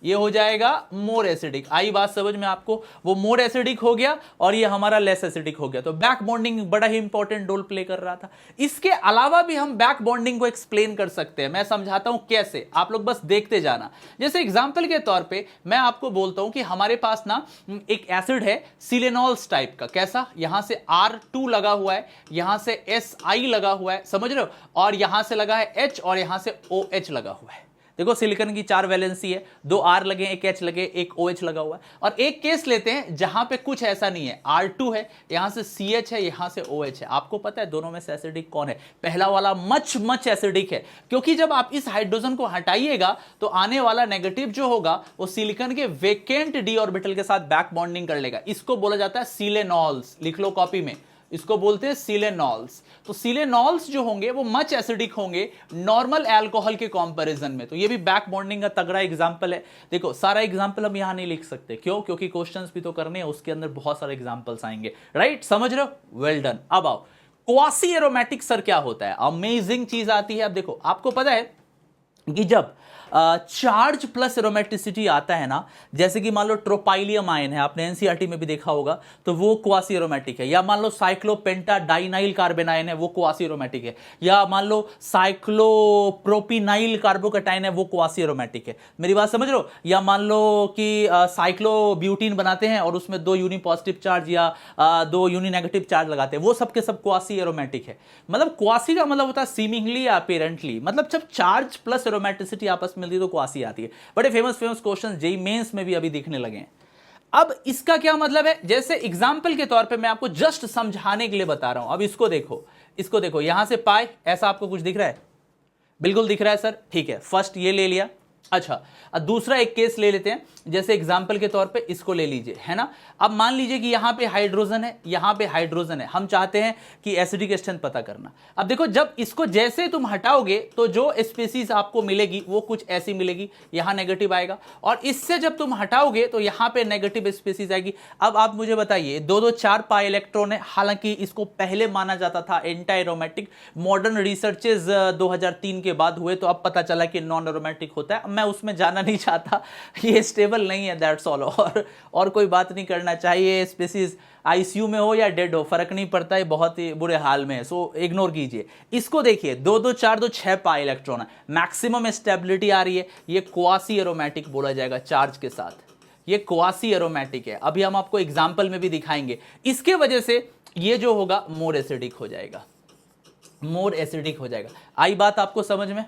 ये हो जाएगा मोर एसिडिक। आई बात समझ में आपको? वो मोर एसिडिक हो गया और ये हमारा लेस एसिडिक हो गया। तो बैक बॉन्डिंग बड़ा ही इंपॉर्टेंट रोल प्ले कर रहा था। इसके अलावा भी हम बैक बॉन्डिंग को एक्सप्लेन कर सकते हैं, मैं समझाता हूं कैसे, आप लोग बस देखते जाना। जैसे एग्जांपल के तौर पे मैं आपको बोलता हूं कि हमारे पास ना एक एसिड है सिलेनॉल्स टाइप का, कैसा? यहां से R2 लगा हुआ है, यहां से Si लगा हुआ है, समझ रहे हो, और यहां से लगा है H और यहां से OH लगा हुआ है। देखो सिलिकॉन की 4 वैलेंसी है, 2 R लगे, एक H लगे, एक OH लगा हुआ है। और एक केस लेते हैं जहां पे कुछ ऐसा नहीं है, R2 है, यहां से CH है, यहां से OH है। आपको पता है दोनों में से एसिडिक कौन है? पहला वाला मच एसिडिक है, क्योंकि जब आप इस हाइड्रोजन को हटाइएगा तो आने वाला नेगेटिव जो होगा वो सिलिकॉन के वेकेंट डी ऑर्बिटल के साथ बैक बॉन्डिंग कर लेगा। इसको बोला जाता है सिलेनॉल्स, लिख लो कॉपी में, इसको बोलते हैं सिलेनॉल्स। तो सिलेनॉल्स जो होंगे वो मच एसिडिक होंगे नॉर्मल अल्कोहल के कंपैरिजन में। तो ये भी बैक बॉन्डिंग का तगड़ा एग्जांपल है। देखो सारा एग्जांपल हम यहां नहीं लिख सकते, क्यों? क्योंकि क्वेश्चंस भी तो करने हैं, उसके अंदर बहुत सारे एग्जांपल्स आएंगे, राइट? समझ रहे हो? Well done. अब आओ क्वासी एरोमेटिक सर क्या होता है? अमेजिंग चीज आती है। अब देखो आपको पता है कि जब चार्ज प्लस एरोमेटिसिटी आता है ना, जैसे कि मान लो ट्रोपाइलियम आयन है, आपने एनसीईआरटी में भी देखा होगा, तो वो क्वासी एरोमेटिक है। या मान लो साइक्लोपेंटाडाइनाइल कार्बन आयन है, वो क्वासी एरोमेटिक है। या मान लो साइक्लोप्रोपिनाइल कार्बोकैटायन है, वो क्वासी एरोमेटिक है। मेरी बात समझ रहे हो? या मान लो कि साइक्लोब्यूटीन बनाते हैं और उसमें 2 यूनी पॉजिटिव चार्ज या 2 यूनी नेगेटिव चार्ज लगाते हैं, वो सब के सब क्वासी एरोमेटिक है। मतलब क्वासी का मतलब होता है सीमिंगली या अपेरेंटली, मतलब जब चार्ज प्लस एरोमेटिसिटी आपस में मिलती है तो क्वासी आती है। बड़े फेमस क्वेश्चन जेईई मेंस में भी अभी दिखने लगे हैं। अब इसका क्या मतलब है? जैसे एग्जांपल के तौर पे मैं आपको जस्ट समझाने के लिए बता रहा हूं। अब इसको देखो, इसको देखो, यहां से पाई, ऐसा आपको कुछ दिख रहा है? बिल्कुल दिख रहा है सर, ठीक है। फर्स्ट ये ले लिया। अच्छा, अब दूसरा एक केस ले लेते हैं, जैसे एग्जांपल के तौर पे इसको ले लीजिए, है ना। अब मान लीजिए कि यहां पे हाइड्रोजन है, यहां पे हाइड्रोजन है, हम चाहते हैं कि एसिडिक स्ट्रेंथ पता करना। अब देखो जब इसको जैसे तुम हटाओगे तो जो स्पीसीज आपको मिलेगी वो कुछ ऐसी मिलेगी, यहां नेगेटिव आएगा, और इससे जब तुम हटाओगे तो यहां पे नेगेटिव स्पीसीज आएगी। अब आप मुझे बताइए, 2 4 पाई इलेक्ट्रॉन है, हालांकि इसको पहले माना जाता था एंटी एरोमेटिक, मॉडर्न रिसर्चेज 2003 के बाद हुए तो अब पता चला कि नॉन एरोमेटिक होता है। मैं उसमें जाना नहीं चाहता, ये स्टेबल नहीं है, दैट्स ऑल। और कोई बात नहीं करना चाहिए। स्पीसीज आईसीयू में हो या डेड हो, फर्क नहीं पड़ता है, बहुत ही बुरे हाल में है, सो इग्नोर कीजिए। इसको देखिए, 2 2 4 2 6 पाई इलेक्ट्रॉन है, मैक्सिमम स्टेबिलिटी आ रही है, ये क्वासी एरोमेटिक बोला जाएगा चार्ज के साथ, ये क्वासी एरोमेटिक है। अभी हम आपको एग्जाम्पल में भी दिखाएंगे। इसके वजह से ये जो होगा मोर एसिडिक हो जाएगा, मोर एसिडिक हो जाएगा। आई बात आपको समझ में?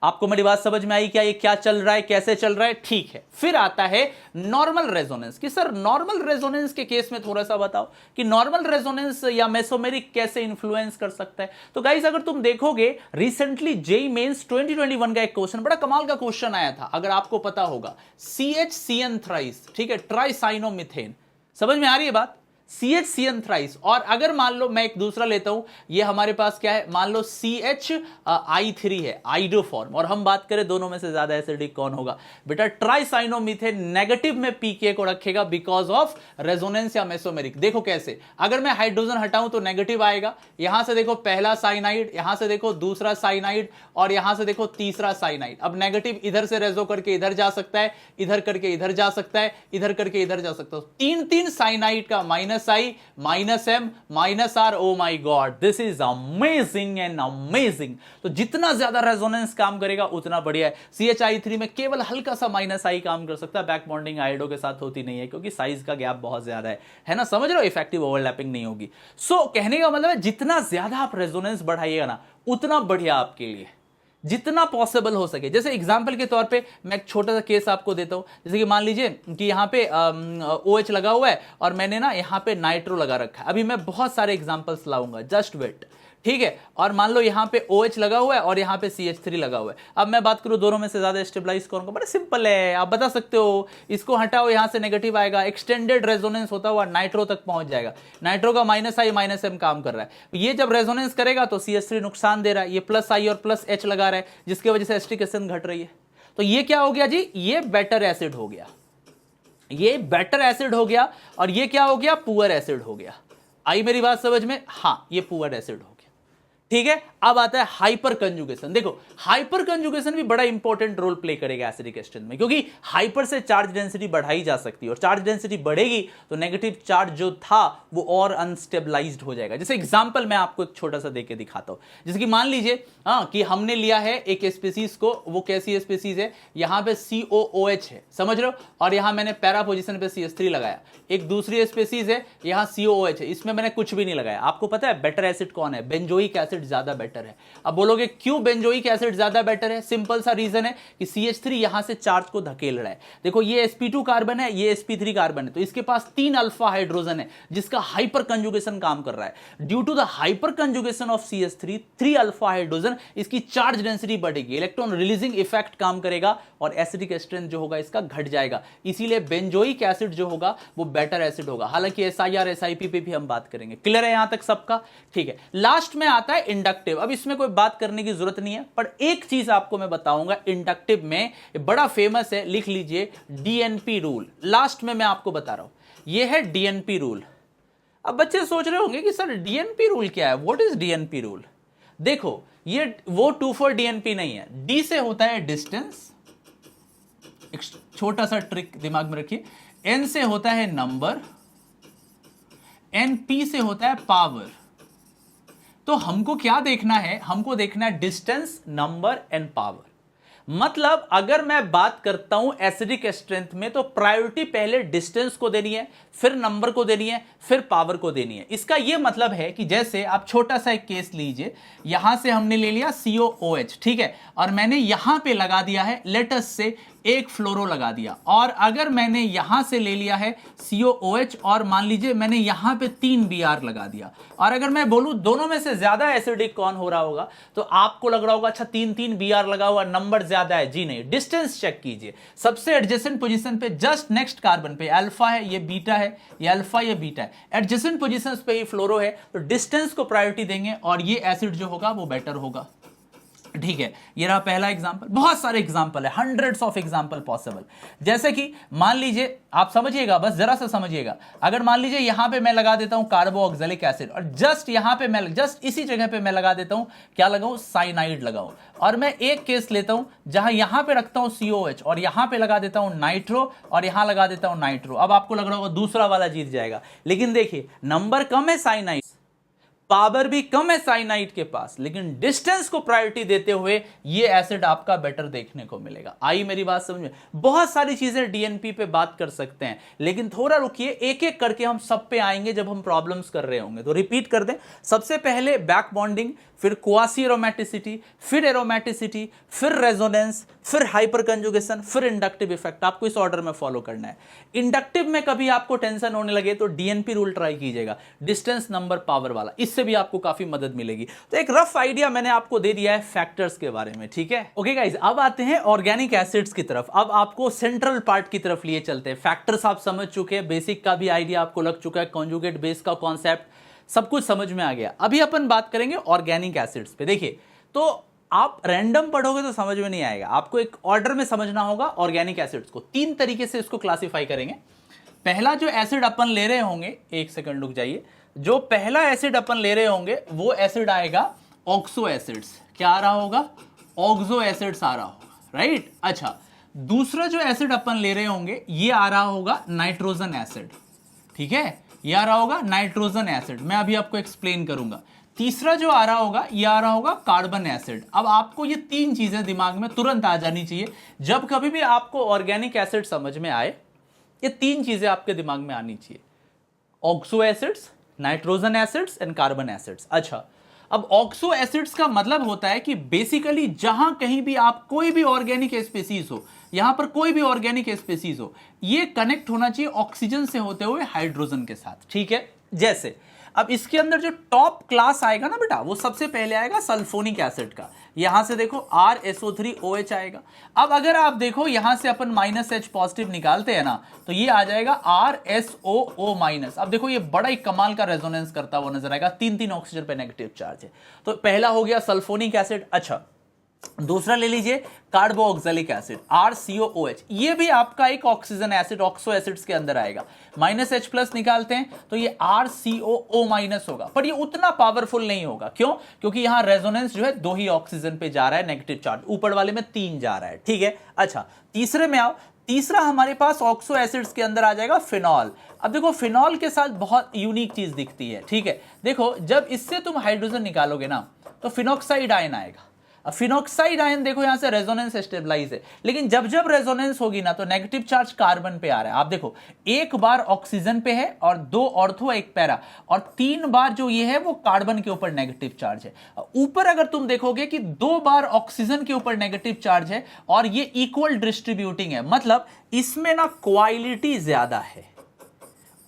आपको मेरी बात समझ में आई क्या? ये क्या चल रहा है, कैसे चल रहा है, ठीक है। फिर आता है नॉर्मल रेजोनेंस कि सर नॉर्मल रेजोनेंस के केस में थोड़ा सा बताओ कि नॉर्मल रेजोनेंस या मेसोमेरिक कैसे इन्फ्लुएंस कर सकता है। तो गाइस अगर तुम देखोगे रिसेंटली जेईई मेंस 2021 का एक क्वेश्चन, बड़ा कमाल का क्वेश्चन आया था, अगर आपको पता होगा, CHCN थ्राइस, ठीक है, ट्राइसाइनोमिथेन। समझ में आ रही है बात? CHCN thrice. और अगर मान लो मैं एक दूसरा लेता हूं, ये हमारे पास क्या है, मान लो CHI3 है, आइडोफॉर्म, और हम बात करें दोनों में से ज्यादा एसिडिक कौन होगा बेटा? ट्राइसाइनोमिथेन नेगेटिव में pK को रखेगा बिकॉज ऑफ रेजोनेंस या मेसोमेरिक। देखो कैसे, अगर मैं हाइड्रोजन हटाऊं तो नेगेटिव आएगा, यहां से देखो पहला साइनाइड, यहां से देखो दूसरा साइनाइड, और यहां से देखो तीसरा साइनाइड। अब नेगेटिव इधर से रेजो करके इधर जा सकता है, इधर करके इधर जा सकता है, इधर करके इधर जा सकता है। तीन तीन साइनाइड का -I -M -R। O my God, this is amazing and amazing. तो जितना ज्यादा रेजोनेंस काम करेगा उतना बढ़िया है। CHI3 में केवल हल्का सा -I काम कर सकता है, बैक बॉन्डिंग आयोडो के साथ होती नहीं है क्योंकि साइज का गैप बहुत ज्यादा है ना? समझ रहे हो? इफेक्टिव ओवरलैपिंग नहीं होगी। सो कहने का मतलब है जितना ज्यादा आप रेजोनेंस बढ़ाइएगा ना उतना बढ़िया आपके लिए, जितना पॉसिबल हो सके। जैसे एग्जांपल के तौर पे मैं एक छोटा सा केस आपको देता हूं, जैसे कि मान लीजिए कि यहाँ पे OH लगा हुआ है और मैंने ना यहाँ पे नाइट्रो लगा रखा है। अभी मैं बहुत सारे एग्जांपल्स लाऊंगा, जस्ट वेट, ठीक है। और मान लो यहाँ पे OH लगा हुआ है और यहाँ पे CH3 लगा हुआ है। अब मैं बात करूँ दोनों में से ज्यादा स्टेबलाइज कौन होगा? बड़ा सिंपल है, आप बता सकते हो। इसको हटाओ, यहाँ से नेगेटिव आएगा, एक्सटेंडेड रेजोनेंस होता हुआ नाइट्रो तक पहुंच जाएगा। नाइट्रो का -I -M काम कर रहा है। ये जब रेजोनेंस करेगा तो CH3 नुकसान दे रहा है, ये +I और +H लगा रहा है, जिसकी वजह से एसिटिक एसिड घट रही है। तो ये क्या हो गया जी? ये बेटर एसिड हो गया, ये बेटर एसिड हो गया। और ये क्या हो गया? पुअर एसिड हो गया। आई मेरी बात समझ में? हाँ, ये पुअर एसिड हो गया, ठीक है। अब आता है हाइपर कंजुगेशन। देखो हाइपर कंजुगेशन भी बड़ा इंपॉर्टेंट रोल प्ले करेगा एसिडिक एसिड में, क्योंकि हाइपर से चार्ज डेंसिटी बढ़ाई जा सकती है, और चार्ज डेंसिटी बढ़ेगी तो नेगेटिव चार्ज जो था वो और अनस्टेबलाइज्ड हो जाएगा। जैसे एग्जांपल मैं आपको एक छोटा सा देके दिखाता हूं, जैसे कि मान लीजिए कि हमने लिया है एक स्पीसीज को, वो कैसी स्पीसीज है, यहां पे COOH है, समझ रहे हो, और यहां मैंने पैरा पोजीशन पे CH3 लगाया। एक दूसरी स्पीसीज है, यहां COOH है, इसमें मैंने कुछ भी नहीं लगाया। आपको पता है बेटर एसिड कौन है? बेंजोइक एसिड ज्यादा बेटर है। अब बोलोगे क्यों बेंजोइक एसिड ज्यादा बेटर है? सिंपल सा रीजन है कि CH3 यहां से चार्ज को धकेल रहा है। देखो ये sp2 कार्बन है, ये sp3 कार्बन है, तो इसके पास 3 अल्फा हाइड्रोजन है जिसका हाइपर कंजुगेशन काम कर रहा है। Due to the hyperconjugation of CH3 3 alpha hydrogen, इसकी चार्ज डेंसिटी बढ़ेगी, इलेक्ट्रॉन रिलीजिंग इफेक्ट काम करेगा और एसिडिक स्ट्रेंथ जो होगा इसका घट जाएगा। इसीलिए बेंजोइक एसिड जो होगा वो बेटर एसिड होगा। हालांकि SIR SIP पे भी हम बात करेंगे। क्लियर है यहां तक सबका? ठीक है। लास्ट में आता है इंडक्टिव। अब इसमें कोई बात करने की जरूरत नहीं है, पर एक चीज आपको मैं बताऊंगा इंडक्टिव में, बड़ा फेमस है, लिख लीजिए DNP रूल। लास्ट में मैं आपको बता रहा हूं, यह है DNP रूल। अब बच्चे सोच रहे होंगे कि सर DNP रूल क्या है, व्हाट इज DNP रूल? देखो ये वो 2,4 DNP नहीं है। D से होता है डिस्टेंस, एक छोटा सा ट्रिक दिमाग में रखिए। N से होता है नंबर, NP से होता है पावर। तो हमको क्या देखना है? हमको देखना है डिस्टेंस, नंबर एंड पावर। मतलब अगर मैं बात करता हूं एसिडिक स्ट्रेंथ में तो प्रायोरिटी पहले डिस्टेंस को देनी है, फिर नंबर को देनी है, फिर पावर को देनी है। इसका यह मतलब है कि जैसे आप छोटा सा एक केस लीजिए, यहां से हमने ले लिया COOH, ठीक है, और मैंने यहां पे लगा दिया है लेटस से एक फ्लोरो लगा दिया। और अगर मैंने यहां से ले लिया है COOH और मान लीजिए मैंने यहां पे 3 Br लगा दिया, और अगर मैं बोलूं दोनों में से ज्यादा एसिडिक कौन हो रहा होगा, तो आपको लग रहा होगा अच्छा 3 Br लगा हुआ, नंबर ज्यादा है। जी नहीं, डिस्टेंस चेक कीजिए। सबसे एडजेसेंट पोजीशन पे जस्ट नेक्स्ट कार्बन पे अल्फा है, ये बीटा है, ये अल्फा ये बीटा है, एडजेसेंट पोजीशंस पे ये फ्लोरो है, तो डिस्टेंस को प्रायोरिटी देंगे और ये एसिड जो होगा वो बेटर होगा। ठीक है, ये रहा पहला एग्जांपल। बहुत सारे एग्जांपल है, हंड्रेड्स ऑफ एग्जांपल पॉसिबल। जैसे कि मान लीजिए, आप समझिएगा, बस जरा सा समझिएगा, अगर मान लीजिए यहां पे मैं लगा देता हूं कार्बोऑक्सिलिक एसिड और जस्ट यहां पे मैं जस्ट इसी जगह पे मैं लगा देता हूं, क्या लगाऊं? साइनाइड लगाऊं। और मैं एक केस लेता हूं जहां यहां पे रखता हूं COH और यहां पे लगा देता हूं नाइट्रो और यहां लगा देता हूं नाइट्रो। अब आपको लग रहा होगा दूसरा वाला जीत जाएगा, लेकिन देखिए नंबर कम है साइनाइड, पावर भी कम है साइनाइड के पास, लेकिन डिस्टेंस को प्रायोरिटी देते हुए ये एसिड आपका बेटर देखने को मिलेगा। आई मेरी बात समझ में? बहुत सारी चीजें डीएनपी पे बात कर सकते हैं, लेकिन थोड़ा रुकिए, एक एक करके हम सब पे आएंगे जब हम प्रॉब्लम्स कर रहे होंगे। तो रिपीट कर दें, सबसे पहले बैक बॉन्डिंग, फिर क्वासी एरोमेटिसिटी, फिर एरोमेटिसिटी, फिर रेजोनेंस, फिर हाइपर कंजुगेशन, फिर इंडक्टिव इफेक्ट। आपको इस ऑर्डर में फॉलो करना है। इंडक्टिव में कभी आपको टेंशन होने लगे तो डीएनपी रूल ट्राई कीजिएगा, डिस्टेंस नंबर पावर वाला, इससे भी आपको काफी मदद मिलेगी। तो एक रफ आइडिया मैंने आपको दे दिया है फैक्टर्स के बारे में, ठीक है? ओके गाइस, अब आते हैं ऑर्गेनिक एसिड्स की तरफ। अब आपको सेंट्रल पार्ट की तरफ लिए चलते हैं। फैक्टर्स आप समझ चुके हैं, बेसिक का भी आइडिया आपको लग चुका है, कॉन्जुगेट बेस का कॉन्सेप्ट सब कुछ समझ में आ गया। अभी अपन बात करेंगे ऑर्गेनिक एसिड्स पे। देखिए, तो आप रैंडम पढ़ोगे तो समझ में नहीं आएगा, आपको एक ऑर्डर में समझना होगा। ऑर्गेनिक एसिड्स को तीन तरीके से इसको क्लासिफाई करेंगे। पहला जो एसिड अपन ले रहे होंगे, एक सेकंड रुक जाइए, जो पहला एसिड अपन ले रहे होंगे वो एसिड आएगा ऑक्सो एसिड्स। क्या आ रहा होगा? ऑक्सो एसिड्स आ रहा होगा, राइट? अच्छा, दूसरा जो एसिड अपन ले रहे होंगे ये आ रहा होगा नाइट्रोजन एसिड, ठीक है? ये आ रहा होगा नाइट्रोजन एसिड, मैं अभी आपको एक्सप्लेन करूंगा। तीसरा जो आ रहा होगा ये आ रहा होगा कार्बन एसिड। अब आपको ये तीन चीजें दिमाग में तुरंत आ जानी चाहिए जब कभी भी आपको ऑर्गेनिक एसिड समझ में आए। ये तीन चीजें आपके दिमाग में आनी चाहिए, oxo acids, nitrogen acids and carbon acids. अच्छा, अब ऑक्सो एसिड्स का मतलब होता है कि बेसिकली जहां कहीं भी आप कोई भी ऑर्गेनिक स्पीसीज हो, यहां पर कोई भी ऑर्गेनिक स्पीसीज हो, ये कनेक्ट होना चाहिए ऑक्सीजन से होते हुए हाइड्रोजन के साथ, ठीक है? जैसे अब इसके अंदर जो टॉप क्लास आएगा ना बेटा, वो सबसे पहले आएगा सल्फोनिक एसिड का। यहां से देखो RSO3OH आएगा। अब अगर आप देखो यहां से अपन -H पॉजिटिव निकालते हैं ना, तो ये आ जाएगा RSOO-। अब देखो ये बड़ा ही कमाल का रेजोनेंस करता हुआ नजर आएगा, 3 ऑक्सीजन पे नेगेटिव चार्ज है। तो पहला हो गया सल्फोनिक एसिड। अच्छा, दूसरा ले लीजिए कार्बोक्सिलिक एसिड, RCOOH। ये भी आपका एक ऑक्सीजन एसिड, ऑक्सो एसिड्स के अंदर आएगा। -H+ निकालते हैं तो ये RCOO- होगा, पर ये उतना पावरफुल नहीं होगा। क्यों? क्योंकि यहां रेजोनेंस जो है 2 ही ऑक्सीजन पे जा रहा है, नेगेटिव चार्ज, ऊपर वाले में 3 जा रहा है, ठीक है? अच्छा, तीसरे में आओ। तीसरा हमारे पास ऑक्सो एसिड्स के अंदर आ जाएगा फिनॉल। अब देखो फिनॉल के साथ बहुत यूनिक चीज दिखती है, ठीक है? देखो, जब इससे तुम हाइड्रोजन निकालोगे ना तो फिनॉक्साइड आयन आएगा। अब फिनॉक्साइड आयन देखो यहां से रेजोनेंस स्टेबलाइज है, लेकिन जब जब रेजोनेंस होगी ना तो नेगेटिव चार्ज कार्बन पे आ रहा है। आप देखो, एक बार ऑक्सीजन पे है और 2 ऑर्थो 1 पैरा, और 3 बार जो ये है वो कार्बन के ऊपर नेगेटिव चार्ज है। ऊपर अगर तुम देखोगे कि 2 बार ऑक्सीजन के ऊपर नेगेटिव चार्ज है और ये इक्वल डिस्ट्रीब्यूटिंग है, मतलब इसमें ना क्वालिटी ज्यादा है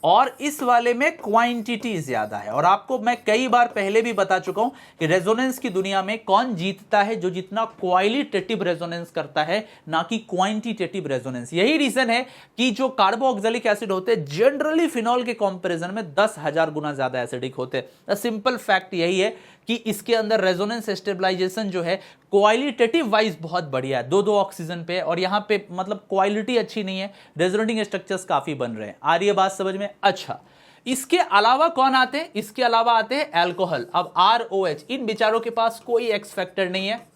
और इस वाले में क्वांटिटी ज्यादा है। और आपको मैं कई बार पहले भी बता चुका हूं कि रेजोनेंस की दुनिया में कौन जीतता है? जो जितना क्वालिटेटिव रेजोनेंस करता है, ना कि क्वांटिटेटिव रेजोनेंस। यही रीजन है कि जो कार्बोक्सिलिक एसिड होते हैं जनरली फिनॉल के कंपैरिजन में 10,000 गुना ज्यादा एसिडिक होते हैं। सिंपल फैक्ट यही है कि इसके अंदर रेजोनेंस स्टेबलाइजेशन जो है क्वालिटेटिव वाइज बहुत बढ़िया है, 2 ऑक्सीजन पे, और यहां पे मतलब क्वालिटी अच्छी नहीं है, रेजोनेटिंग स्ट्रक्चर्स काफी बन रहे हैं। आ रही है बात समझ में? अच्छा, इसके अलावा कौन आते हैं? इसके अलावा आते हैं अल्कोहल। अब ROH, इन बेचारों के पास कोई एक्स फैक्टर नहीं है,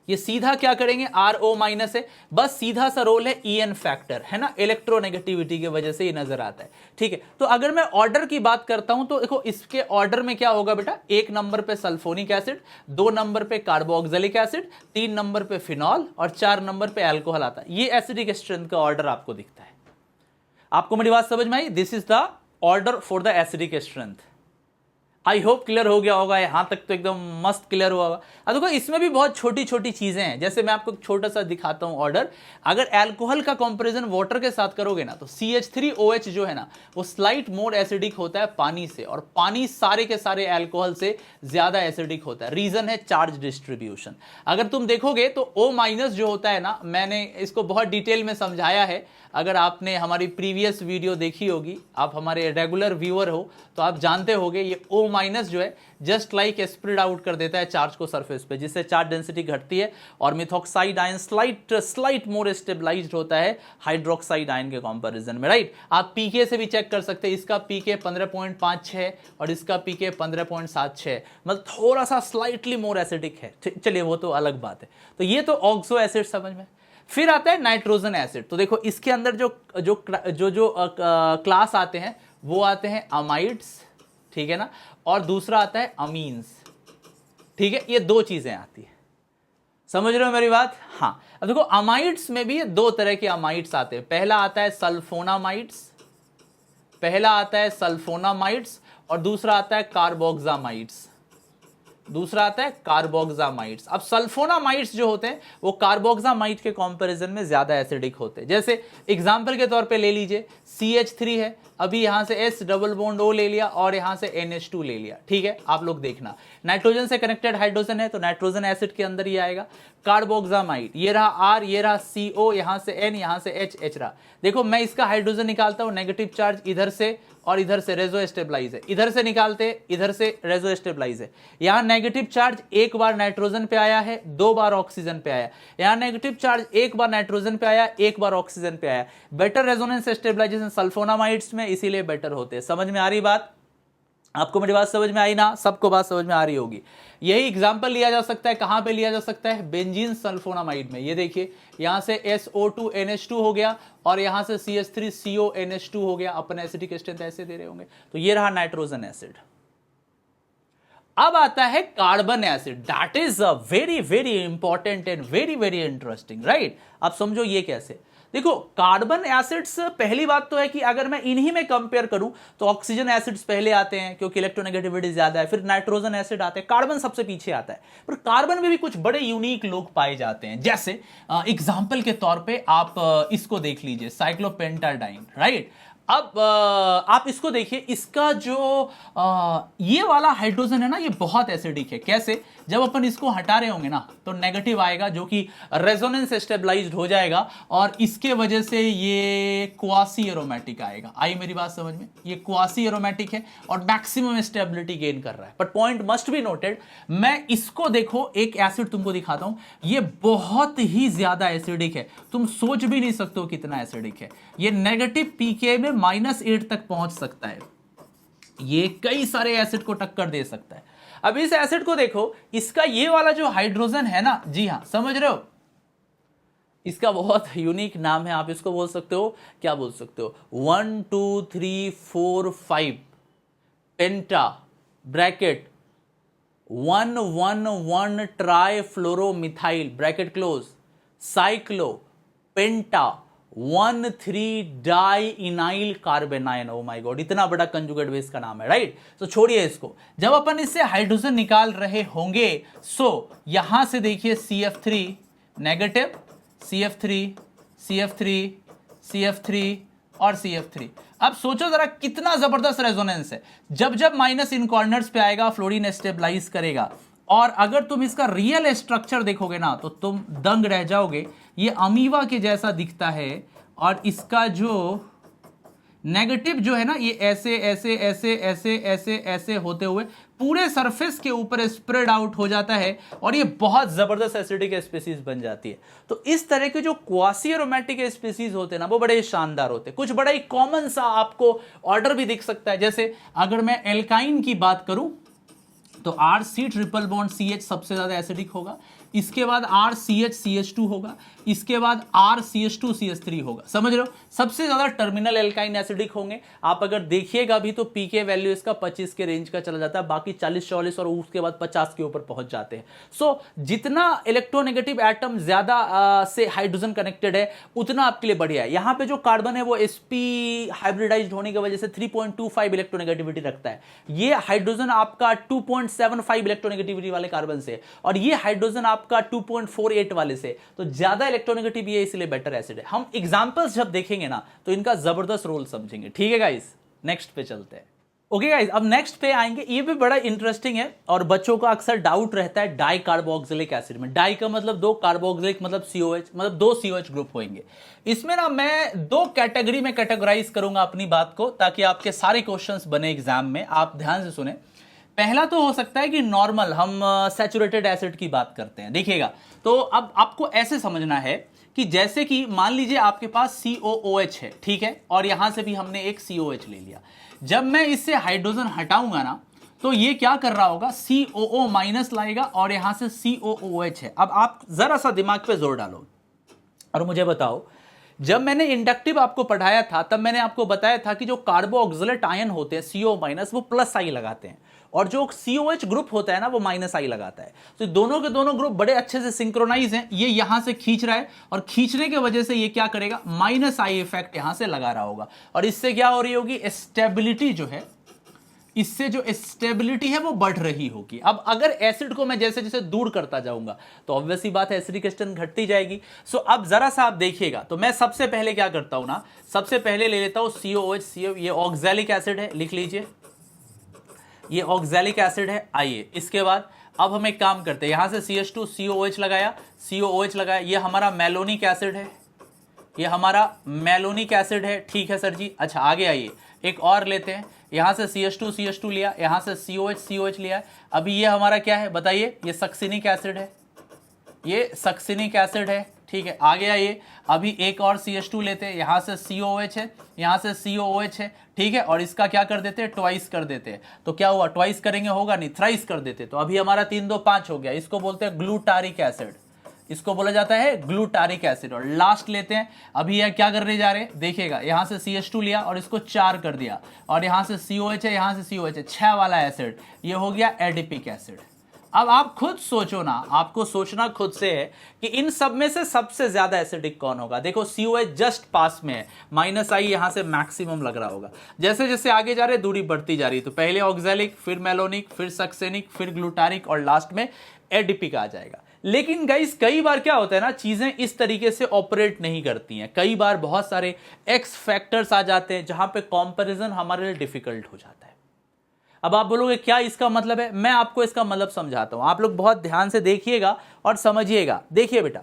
ये सीधा क्या करेंगे? RO- है, बस सीधा सा रोल है EN फैक्टर, है ना? इलेक्ट्रोनेगेटिविटी की वजह से ये नजर आता है, ठीक है? तो अगर मैं ऑर्डर की बात करता हूं तो देखो इसके ऑर्डर में क्या होगा बेटा? 1 नंबर पे सल्फोनिक एसिड, 2 नंबर पे कार्बोक्सिलिक एसिड, 3 नंबर पे फिनॉल और 4 नंबर पे अल्कोहल आता है। ये एसिडिक स्ट्रेंथ का ऑर्डर आपको दिखता है। आपको मेरी बात समझ में आई? This is the order for the acidic strength. I hope clear हो गया होगा, यहां तक तो एकदम मस्त क्लियर हुआ होगा। अब देखो इसमें भी बहुत छोटी छोटी चीजें हैं, जैसे मैं आपको छोटा सा दिखाता हूं ऑर्डर। अगर अल्कोहल का कंपैरिजन वाटर के साथ करोगे ना तो CH3OH जो है ना वो स्लाइट मोर एसिडिक होता है पानी से, और पानी सारे के सारे अल्कोहल से ज्यादा एसिडिक होता है। रीजन है चार्ज डिस्ट्रीब्यूशन। अगर तुम देखोगे तो O- जो होता है ना, मैंने इसको बहुत डिटेल में समझाया है। अगर आपने हमारी प्रीवियस वीडियो देखी होगी, आप हमारे रेगुलर व्यूअर हो तो आप जानते होंगे ये O- जो है जस्ट लाइक स्प्रेड आउट कर देता है चार्ज को सरफेस पे, जिससे चार्ज डेंसिटी घटती है और मिथॉक्साइड आयन स्लाइट मोर स्टेबलाइज्ड होता है हाइड्रोक्साइड आयन के कंपैरिजन में, राइट? आप पीके से भी चेक कर सकते हैं, इसका पीके 15.56 और इसका पीके 15.76, मतलब थोड़ा सा स्लाइटली मोर एसिडिक है। चलिए वो तो अलग बात है। तो ये तो ऑक्सो एसिड समझ में। फिर आता है नाइट्रोजन एसिड। तो देखो इसके अंदर जो क्लास आते हैं वो आते हैं अमाइड्स, ठीक है ना, और दूसरा आता है अमीन्स, ठीक है, ये दो चीजें आती है, समझ रहे हो मेरी बात। हाँ, अब देखो अमाइड्स में भी ये दो तरह के अमाइड्स आते हैं, पहला आता है सल्फोनामाइड्स, पहला आता है सल्फोनामाइड्स और दूसरा आता है कार्बोक्सामाइड्स, दूसरा आता है कार्बोक्सामाइड्स। अब सल्फोनामाइड्स जो होते हैं वो कार्बोक्सामाइड के कंपैरिजन में ज्यादा एसिडिक होते हैं। जैसे एग्जांपल के तौर पे ले लीजिए CH3 है, अभी यहां से S डबल बॉन्ड O ले लिया और यहां से NH2 ले लिया, ठीक है, आप लोग देखना नाइट्रोजन से कनेक्टेड हाइड्रोजन है तो नाइट्रोजन एसिड के अंदर ही आएगा। कार्बोक्सामाइड, ये रहा R, ये रहा CO, यहां से N, यहां से H रहा। देखो मैं इसका हाइड्रोजन निकालता हूं, नेगेटिव चार्ज इधर से और इधर से रेजो स्टेबलाइज है, इधर से निकालते इधर से रेजो स्टेबलाइज है। यहां नेगेटिव चार्ज एक बार नाइट्रोजन पे आया है, दो बार ऑक्सीजन पे आया, यहां नेगेटिव चार्ज एक बार नाइट्रोजन पे आया, एक बार ऑक्सीजन पे आया। बेटर रेजोनेंस स्टेबलाइजेशन सल्फोनामाइड्स में, इसीलिए बेटर होते हैं। समझ में आ रही बात आपको, मेरी बात समझ में आई ना, सबको बात समझ में आ रही होगी। यही एग्जांपल लिया जा सकता है, कहां पे लिया जा सकता है, बेंजीन सल्फोनामाइड में। ये देखिए यहां से SO2 NH2 हो गया और यहां से CH3 CO NH2 हो गया, अपन एसिडिक स्ट्रेंथ ऐसे दे रहे होंगे, तो ये रहा नाइट्रोजन एसिड। अब आता है carbon acid, that is a very very important and very very interesting, right. आप समझो ये कैसे, देखो कार्बन एसिड्स, पहली बात तो है कि अगर मैं इन्हीं में कंपेयर करूं तो ऑक्सीजन एसिड्स पहले आते हैं क्योंकि इलेक्ट्रोनेगेटिविटी ज्यादा है, फिर नाइट्रोजन एसिड आते हैं, कार्बन सबसे पीछे आता है। पर कार्बन में भी कुछ बड़े यूनिक लोग पाए जाते हैं, जैसे एग्जांपल के तौर पे आप इसको देख लीजिए, साइक्लोपेंटाडाइन, राइट। अब आप इसको देखिए, इसका जो ये वाला हाइड्रोजन है ना, ये बहुत एसिडिक है। कैसे, जब अपन इसको हटा रहे होंगे ना तो नेगेटिव आएगा जो कि रेजोनेंस स्टेबलाइज्ड हो जाएगा और इसके वजह से ये क्वासी एरोमेटिक आएगा। आई मेरी बात समझ में, ये क्वासी एरोमेटिक है और मैक्सिमम स्टेबिलिटी गेन कर रहा है। But point must be noted, मैं इसको देखो एक एसिड तुमको दिखाता हूं, ये बहुत ही ज्यादा एसिडिक है, तुम सोच भी नहीं सकते हो कितना एसिडिक है। ये नेगेटिव पीके में -8 तक पहुंच सकता है, ये कई सारे एसिड को टक्कर दे सकता है। अब इस एसिड को देखो, इसका ये वाला जो हाइड्रोजन है ना, जी हां समझ रहे हो, इसका बहुत यूनिक नाम है, आप इसको बोल सकते हो, क्या बोल सकते हो, 1 2 3 4 5 penta bracket 1 trifluoromethyl bracket close cyclo penta 1 dienyl carbanion. Oh my god, इतना बड़ा कंजुगेट बेस का नाम है, राइट। तो छोड़िए इसको, जब अपन इससे हाइड्रोजन निकाल रहे होंगे, सो यहां से देखिए CF3 negative, CF3 CF3 CF3 और CF3। अब सोचो जरा कितना जबरदस्त रेजोनेंस है। जब जब माइनस इन कॉर्नर्स पे आएगा फ्लोरीन स्टेबलाइज करेगा, और अगर तुम इसका रियल स्ट्रक्चर देखोगे ना तो तुम दंग रह जाओगे। ये अमीवा के जैसा दिखता है और इसका जो नेगेटिव जो है ना, ये ऐसे ऐसे ऐसे ऐसे ऐसे ऐसे होते हुए पूरे सरफेस के ऊपर स्प्रेड आउट हो जाता है और ये बहुत जबरदस्त एसिडिक स्पीसीज बन जाती है। तो इस तरह के जो क्वासी एरोमेटिक स्पीसीज होते हैं ना, वो बड़े शानदार होते हैं। कुछ बड़ा ही कॉमन सा आपको ऑर्डर भी दिख सकता है, जैसे अगर मैं एल्काइन की बात करूं तो RC ट्रिपल बॉन्ड CH सबसे ज्यादा एसिडिक होगा, इसके बाद RCH CH2 होगा, इसके बाद RCH2 CH3 होगा। समझ रहे हो, सबसे ज्यादा टर्मिनल एल्काइन एसिडिक होंगे। आप अगर देखिएगा भी तो पीके वैल्यू इसका 25 के रेंज का चला जाता है, बाकी 40-44 और उसके बाद 50 के ऊपर पहुंच जाते हैं। सो जितना इलेक्ट्रोनेगेटिव एटम ज्यादा से हाइड्रोजन कनेक्टेड है उतना आपके लिए बढ़िया है। यहां पे जो कार्बन है वो sp हाइब्रिडाइज्ड होने की वजह से 3.25 इलेक्ट्रोनेगेटिविटी रखता है। ये हाइड्रोजन आपका 2.75 इलेक्ट्रोनेगेटिविटी वाले कार्बन से, और ये हाइड्रोजन आपका 2.48 वाले से, तो ज्यादा इलेक्ट्रोनेगेटिव ये इसलिए बेटर एसिड है। हम एग्जांपल्स जब देखेंगे ना तो इनका जबरदस्त रोल समझेंगे। ठीक है गाइस, नेक्स्ट पे चलते हैं। ओके गाइस, अब नेक्स्ट पे आएंगे, ये भी बड़ा इंटरेस्टिंग है और बच्चों का अक्सर डाउट रहता है डाई कार्बोक्सिलिक एसिड में। डाई का मतलब दो, कार्बोक्सिलिक मतलब COH, मतलब दो COH ग्रुप होंगे। इसमें ना मैं दो कैटेगरी में कैटेगराइज करूंगा अपनी बात को, ताकि आपके सारे क्वेश्चंस बने एग्जाम में। आप ध्यान से सुने। पहला तो हो सकता है कि नॉर्मल हम सैचुरेटेड एसिड की बात करते हैं, देखिएगा। तो अब आपको ऐसे समझना है कि जैसे कि मान लीजिए आपके पास COOH है, ठीक है, और यहां से भी हमने एक COH ले लिया। जब मैं इससे हाइड्रोजन हटाऊंगा ना तो ये क्या कर रहा होगा, COO माइनस लाएगा और यहां से COOH है। अब आप जरा सा दिमाग पे जोर डालो और मुझे बताओ जब मैंने इंडक्टिव आपको पढ़ाया था तब मैंने आपको बताया था कि जो कार्बो ऑक्सलेट आयन होते हैं CO- वो प्लस आई लगाते हैं और जो COH ग्रुप होता है ना वो माइनस आई लगाता है। तो दोनों के दोनों ग्रुप बड़े अच्छे से सिंक्रोनाइज हैं। ये यहां से खींच रहा है और खींचने की वजह से ये क्या करेगा, माइनस आई इफेक्ट यहां से लगा रहा होगा और इससे क्या हो रही होगी, स्टेबिलिटी जो है, इससे जो स्टेबिलिटी है वो बढ़ रही होगी। अब अगर एसिड को मैं जैसे जैसे दूर करता जाऊंगा तो ऑब्वियसली बात है एसिडिक टेंशन घटती जाएगी। सो अब जरा सा आप देखिएगा, तो मैं सबसे पहले क्या करता हूं ना, सबसे पहले ले लेता हूं COH, ये ऑक्सैलिक एसिड है, लिख लीजिए ये ऑक्सैलिक एसिड है। आइए इसके बाद अब हम एक काम करते हैं, यहां से CH2 COOH लगाया, COOH लगाया, ये हमारा मेलोनिक एसिड है, ये हमारा मेलोनिक एसिड है। ठीक है सर जी। अच्छा आगे आइए, एक और लेते हैं, यहां से CH2 CH2 लिया, यहां से COH COH लिया। अभी ये हमारा क्या है बताइए, ये सक्सिनिक एसिड है, ये सक्सिनिक एसिड है। ठीक है आगे आइए, अभी एक और CH2 लेते हैं, यहां से COOH है, यहां से COOH है। ठीक है, और इसका क्या कर देते हैं, ट्वाइस कर देते हैं। तो क्या हुआ, ट्वाइस करेंगे होगा नहीं, थ्राइस कर देते। तो अभी हमारा 3 2 5 हो गया। इसको बोलते हैं ग्लूटारिक एसिड, इसको बोला जाता है ग्लूटारिक एसिड। और लास्ट लेते हैं, अभी यह क्या करने जा रहे हैं देखिएगा, यहां से CH2 लिया और इसको 4 कर दिया और यहां से COH है, यहां से COH है, 6 वाला एसिड, ये हो गया एडिपिक एसिड। अब आप खुद सोचो ना, आपको सोचना खुद से है कि इन सब में से सबसे ज्यादा एसिडिक कौन होगा। देखो COH जस्ट पास में है, माइनस आई यहां से मैक्सिमम लग रहा होगा। जैसे जैसे आगे जा रहे दूरी बढ़ती जा रही, तो पहले ऑक्सैलिक, फिर मेलोनिक, फिर सक्सेनिक, फिर ग्लूटारिक और लास्ट में एडिपिक आ जाएगा। लेकिन गाइस कई बार क्या होता है ना, चीजें इस तरीके से ऑपरेट नहीं करती हैं। कई बार बहुत सारे एक्स फैक्टर्स आ जाते हैं जहां पे कंपैरिजन हमारे लिए डिफिकल्ट हो जाता है। अब आप बोलोगे क्या इसका मतलब है, मैं आपको इसका मतलब समझाता हूं, आप लोग बहुत ध्यान से देखिएगा और समझिएगा। देखिए बेटा,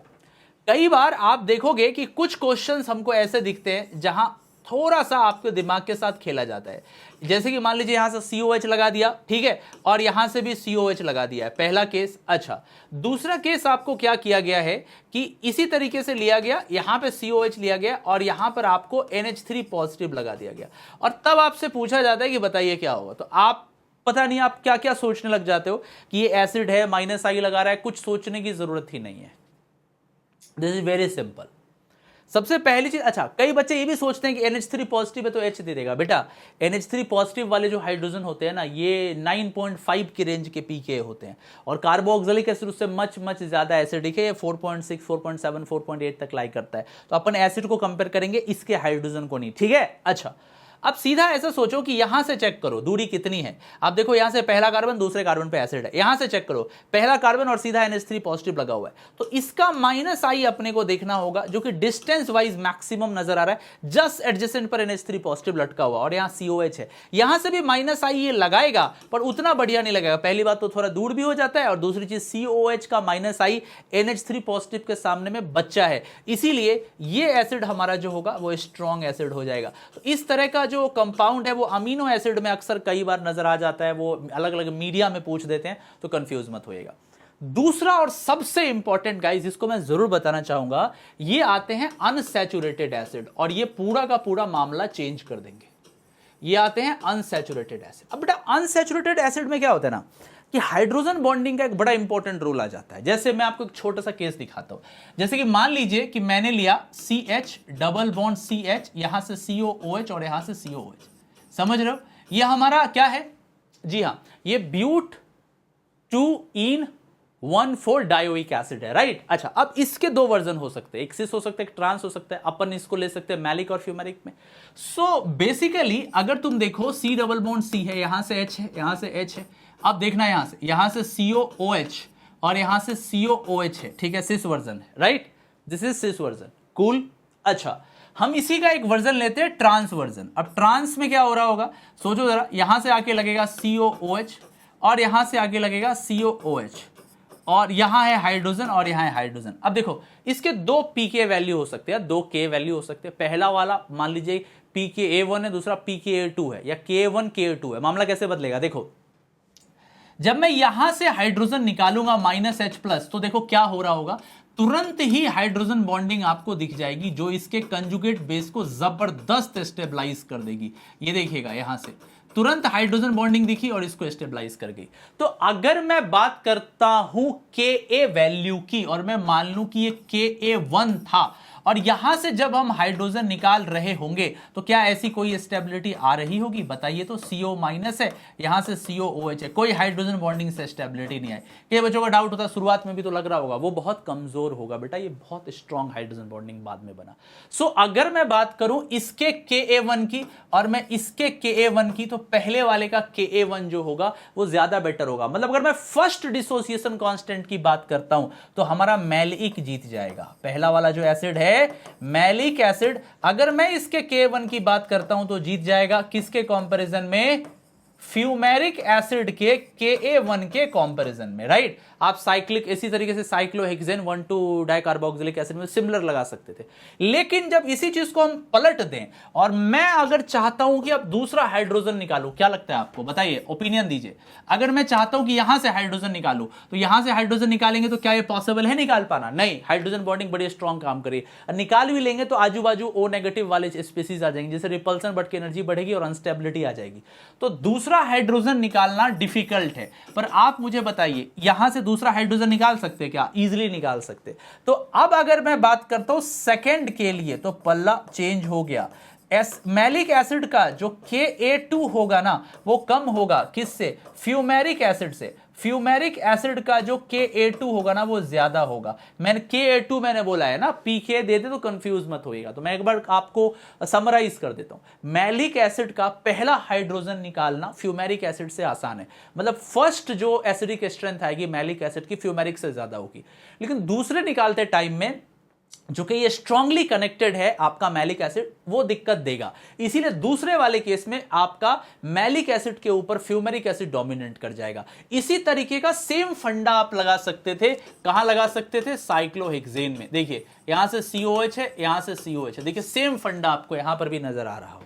कई बार आप देखोगे कि कुछ क्वेश्चंस हमको ऐसे दिखते हैं जहां थोड़ा सा आपके दिमाग के साथ खेला जाता है। जैसे कि मान लीजिए यहां से COH लगा दिया, ठीक है, और यहां से भी COH लगा दिया है, पहला केस। अच्छा, दूसरा केस आपको क्या किया गया है कि इसी तरीके से लिया गया, यहां पे COH लिया गया और यहां पर आपको NH3 पॉजिटिव लगा दिया गया और तब आपसे पूछा जाता है कि बताइए क्या होगा। तो आप पता नहीं आप क्या क्या सोचने लग जाते हो कि ये एसिड है, माइनस आई लगा रहा है, कुछ सोचने की जरूरत ही नहीं है। This is very simple. सबसे पहली चीज, अच्छा कई बच्चे ये भी सोचते हैं कि NH3 पॉजिटिव है तो H दे देगा। बेटा NH3 पॉजिटिव वाले जो हाइड्रोजन होते हैं ना, ये 9.5 की रेंज के pKa होते हैं और कार्बोक्सिलिक एसिड उससे मच ज्यादा एसिडिक है, ये 4.6 4.7 4.8 तक लाई करता है। तो अपन एसिड को कंपेयर करेंगे, इसके हाइड्रोजन को नहीं, ठीक है। अच्छा अब सीधा ऐसा सोचो कि यहां से चेक करो दूरी कितनी है। आप देखो यहां से पहला कार्बन, दूसरे कार्बन पे एसिड है, यहां से चेक करो पहला कार्बन और सीधा NH3 पॉजिटिव लगा हुआ है। तो इसका माइनस आई अपने को देखना होगा, जो कि डिस्टेंस वाइज मैक्सिमम नजर आ रहा है। जस्ट एडजेसेंट पर NH3 पॉजिटिव लटका हुआ और यहां COH है, यहां से भी माइनस आई ये लगाएगा पर उतना बढ़िया नहीं लगेगा। पहली बात तो थोड़ा दूर भी हो जाता है और दूसरी चीज COH का माइनस आई NH3 पॉजिटिव के सामने में बच्चा है, इसीलिए ये एसिड हमारा जो होगा वो स्ट्रॉन्ग एसिड हो जाएगा। तो इस तरह का जो कंपाउंड है वो अमीनो एसिड में अक्सर कई बार नजर आ जाता है, वो अलग अलग मीडिया में पूछ देते हैं, तो कंफ्यूज मत होइएगा। दूसरा और सबसे इंपॉर्टेंट गाइस, जिसको मैं जरूर बताना चाहूंगा, ये आते हैं अनसैचुरेटेड एसिड और ये पूरा का पूरा मामला चेंज कर देंगे। ये आते हैं अनसैचुरेटेड एसिड। अब बेटा अनसैचुरेटेड एसिड में क्या होता है ना कि हाइड्रोजन बॉन्डिंग का एक बड़ा इंपॉर्टेंट रोल आ जाता है। जैसे मैं आपको एक छोटा सा केस दिखाता हूं, जैसे कि मान लीजिए कि मैंने लिया CH डबल बॉन्ड CH, यहां से COOH और यहां से COOH, समझ रहे हो, ये हमारा क्या है, जी हां ये ब्यूट 2-इन-1,4 डायोइक एसिड है, राइट। अच्छा अब इसके दो वर्जन हो सकते हैं, एक सिस हो सकता है, एक ट्रांस हो सकता है, अपन इसको ले सकते हैं मैलिक और फ्यूमेरिक में। सो बेसिकली अगर तुम देखो C डबल बॉन्ड C है, यहां से H है, यहां से H है, अब देखना यहां से COOH और यहां से COOH है, ठीक है, सिस वर्जन है, right, this is sis version, cool. अच्छा हम इसी का एक वर्जन लेते हैं ट्रांस वर्जन। अब ट्रांस में क्या हो रहा होगा, सोचो जरा, यहां से आके लगेगा COOH और यहां से आगे लगेगा COOH और यहां है हाइड्रोजन और यहां है हाइड्रोजन। अब देखो इसके दो pK वैल्यू हो सकते हैं, दो K वैल्यू हो सकते हैं। पहला वाला मान लीजिए pKa1 है, दूसरा pKa2 है, या K1 K2 है। मामला कैसे बदलेगा, देखो जब मैं यहां से हाइड्रोजन निकालूंगा -H+, तो देखो क्या हो रहा होगा, तुरंत ही हाइड्रोजन बॉन्डिंग आपको दिख जाएगी जो इसके कंजुगेट बेस को जबरदस्त स्टेबलाइज कर देगी। ये देखिएगा यहां से तुरंत हाइड्रोजन बॉन्डिंग दिखी और इसको स्टेबलाइज कर गई। तो अगर मैं बात करता हूं Ka वैल्यू की और मैं मान लूं कि ये Ka1 था और यहां से जब हम हाइड्रोजन निकाल रहे होंगे तो क्या ऐसी कोई स्टेबिलिटी आ रही होगी? बताइए तो CO माइनस है, यहां से COOH है, कोई हाइड्रोजन बॉन्डिंग से स्टेबिलिटी नहीं आई। कई बच्चों का डाउट होता है शुरुआत में भी तो लग रहा होगा वो बहुत कमजोर होगा, बेटा ये बहुत स्ट्रॉन्ग हाइड्रोजन बॉन्डिंग बाद में बना। सो अगर मैं बात करूं इसके Ka1 की और मैं इसके Ka1 की, तो पहले वाले का Ka1 जो होगा वो ज्यादा बेटर होगा। मतलब अगर मैं फर्स्ट डिसोसिएशन कांस्टेंट की बात करता हूं तो हमारा मैलिक जीत जाएगा। पहला वाला जो एसिड है मैलिक एसिड, अगर मैं इसके K1 की बात करता हूं तो जीत जाएगा किसके कंपैरिजन में? फ्यूमेरिक एसिड के Ka1 के कंपैरिजन में, राइट। आप साइक्लिक इसी तरीके से साइक्लोहेक्सेन 1,2 डाइकार्बोक्सिलिक एसिड में सिमिलर लगा सकते थे। लेकिन जब इसी चीज को हम पलट दें और मैं अगर चाहता हूं कि अब दूसरा हाइड्रोजन निकालूं, क्या लगता है आपको? बताइए, ओपिनियन दीजिए। अगर मैं चाहता हूं कि यहां से हाइड्रोजन निकालूं तो यहां से हाइड्रोजन निकालेंगे तो क्या ये पॉसिबल है निकाल पाना? नहीं, हाइड्रोजन बॉन्डिंग बड़ी स्ट्रॉन्ग काम करेगी। निकाल भी लेंगे तो आजू बाजू O नेगेटिव वाले स्पीसीज आ जाएंगे, जिससे रिपल्सन बट की एनर्जी बढ़ेगी और अनस्टेबिलिटी आ जाएगी। तो दूसरा हाइड्रोजन निकालना डिफिकल्ट है। पर आप मुझे बताइए, यहां से दूसरा हाइड्रोजन निकाल सकते क्या? इजीली निकाल सकते। तो अब अगर मैं बात करता हूं सेकंड के लिए तो पल्ला चेंज हो गया। मैलिक एसिड का जो Ka2 होगा ना वो कम होगा किससे? फ्यूमेरिक एसिड से। फ्यूमेरिक एसिड का जो Ka2 होगा ना वो ज्यादा होगा। मैंने Ka2 मैंने बोला है ना, पीके देते तो कंफ्यूज मत होइएगा। तो मैं एक बार आपको समराइज कर देता हूं। मैलिक एसिड का पहला हाइड्रोजन निकालना फ्यूमेरिक एसिड से आसान है। मतलब फर्स्ट जो एसिडिक स्ट्रेंथ आएगी मैलिक एसिड की फ्यूमेरिक से ज्यादा होगी। लेकिन दूसरे निकालते टाइम में जो कि ये स्ट्रांगली कनेक्टेड है आपका मैलिक एसिड, वो दिक्कत देगा। इसीलिए दूसरे वाले केस में आपका मैलिक एसिड के ऊपर फ्यूमेरिक एसिड डोमिनेट कर जाएगा। इसी तरीके का सेम फंडा आप लगा सकते थे। कहां लगा सकते थे? साइक्लोहेक्सेन में। देखिए यहां से COH है, यहां से COH है। देखिए सेम फंडा आपको यहां पर भी नजर आ रहा होगा।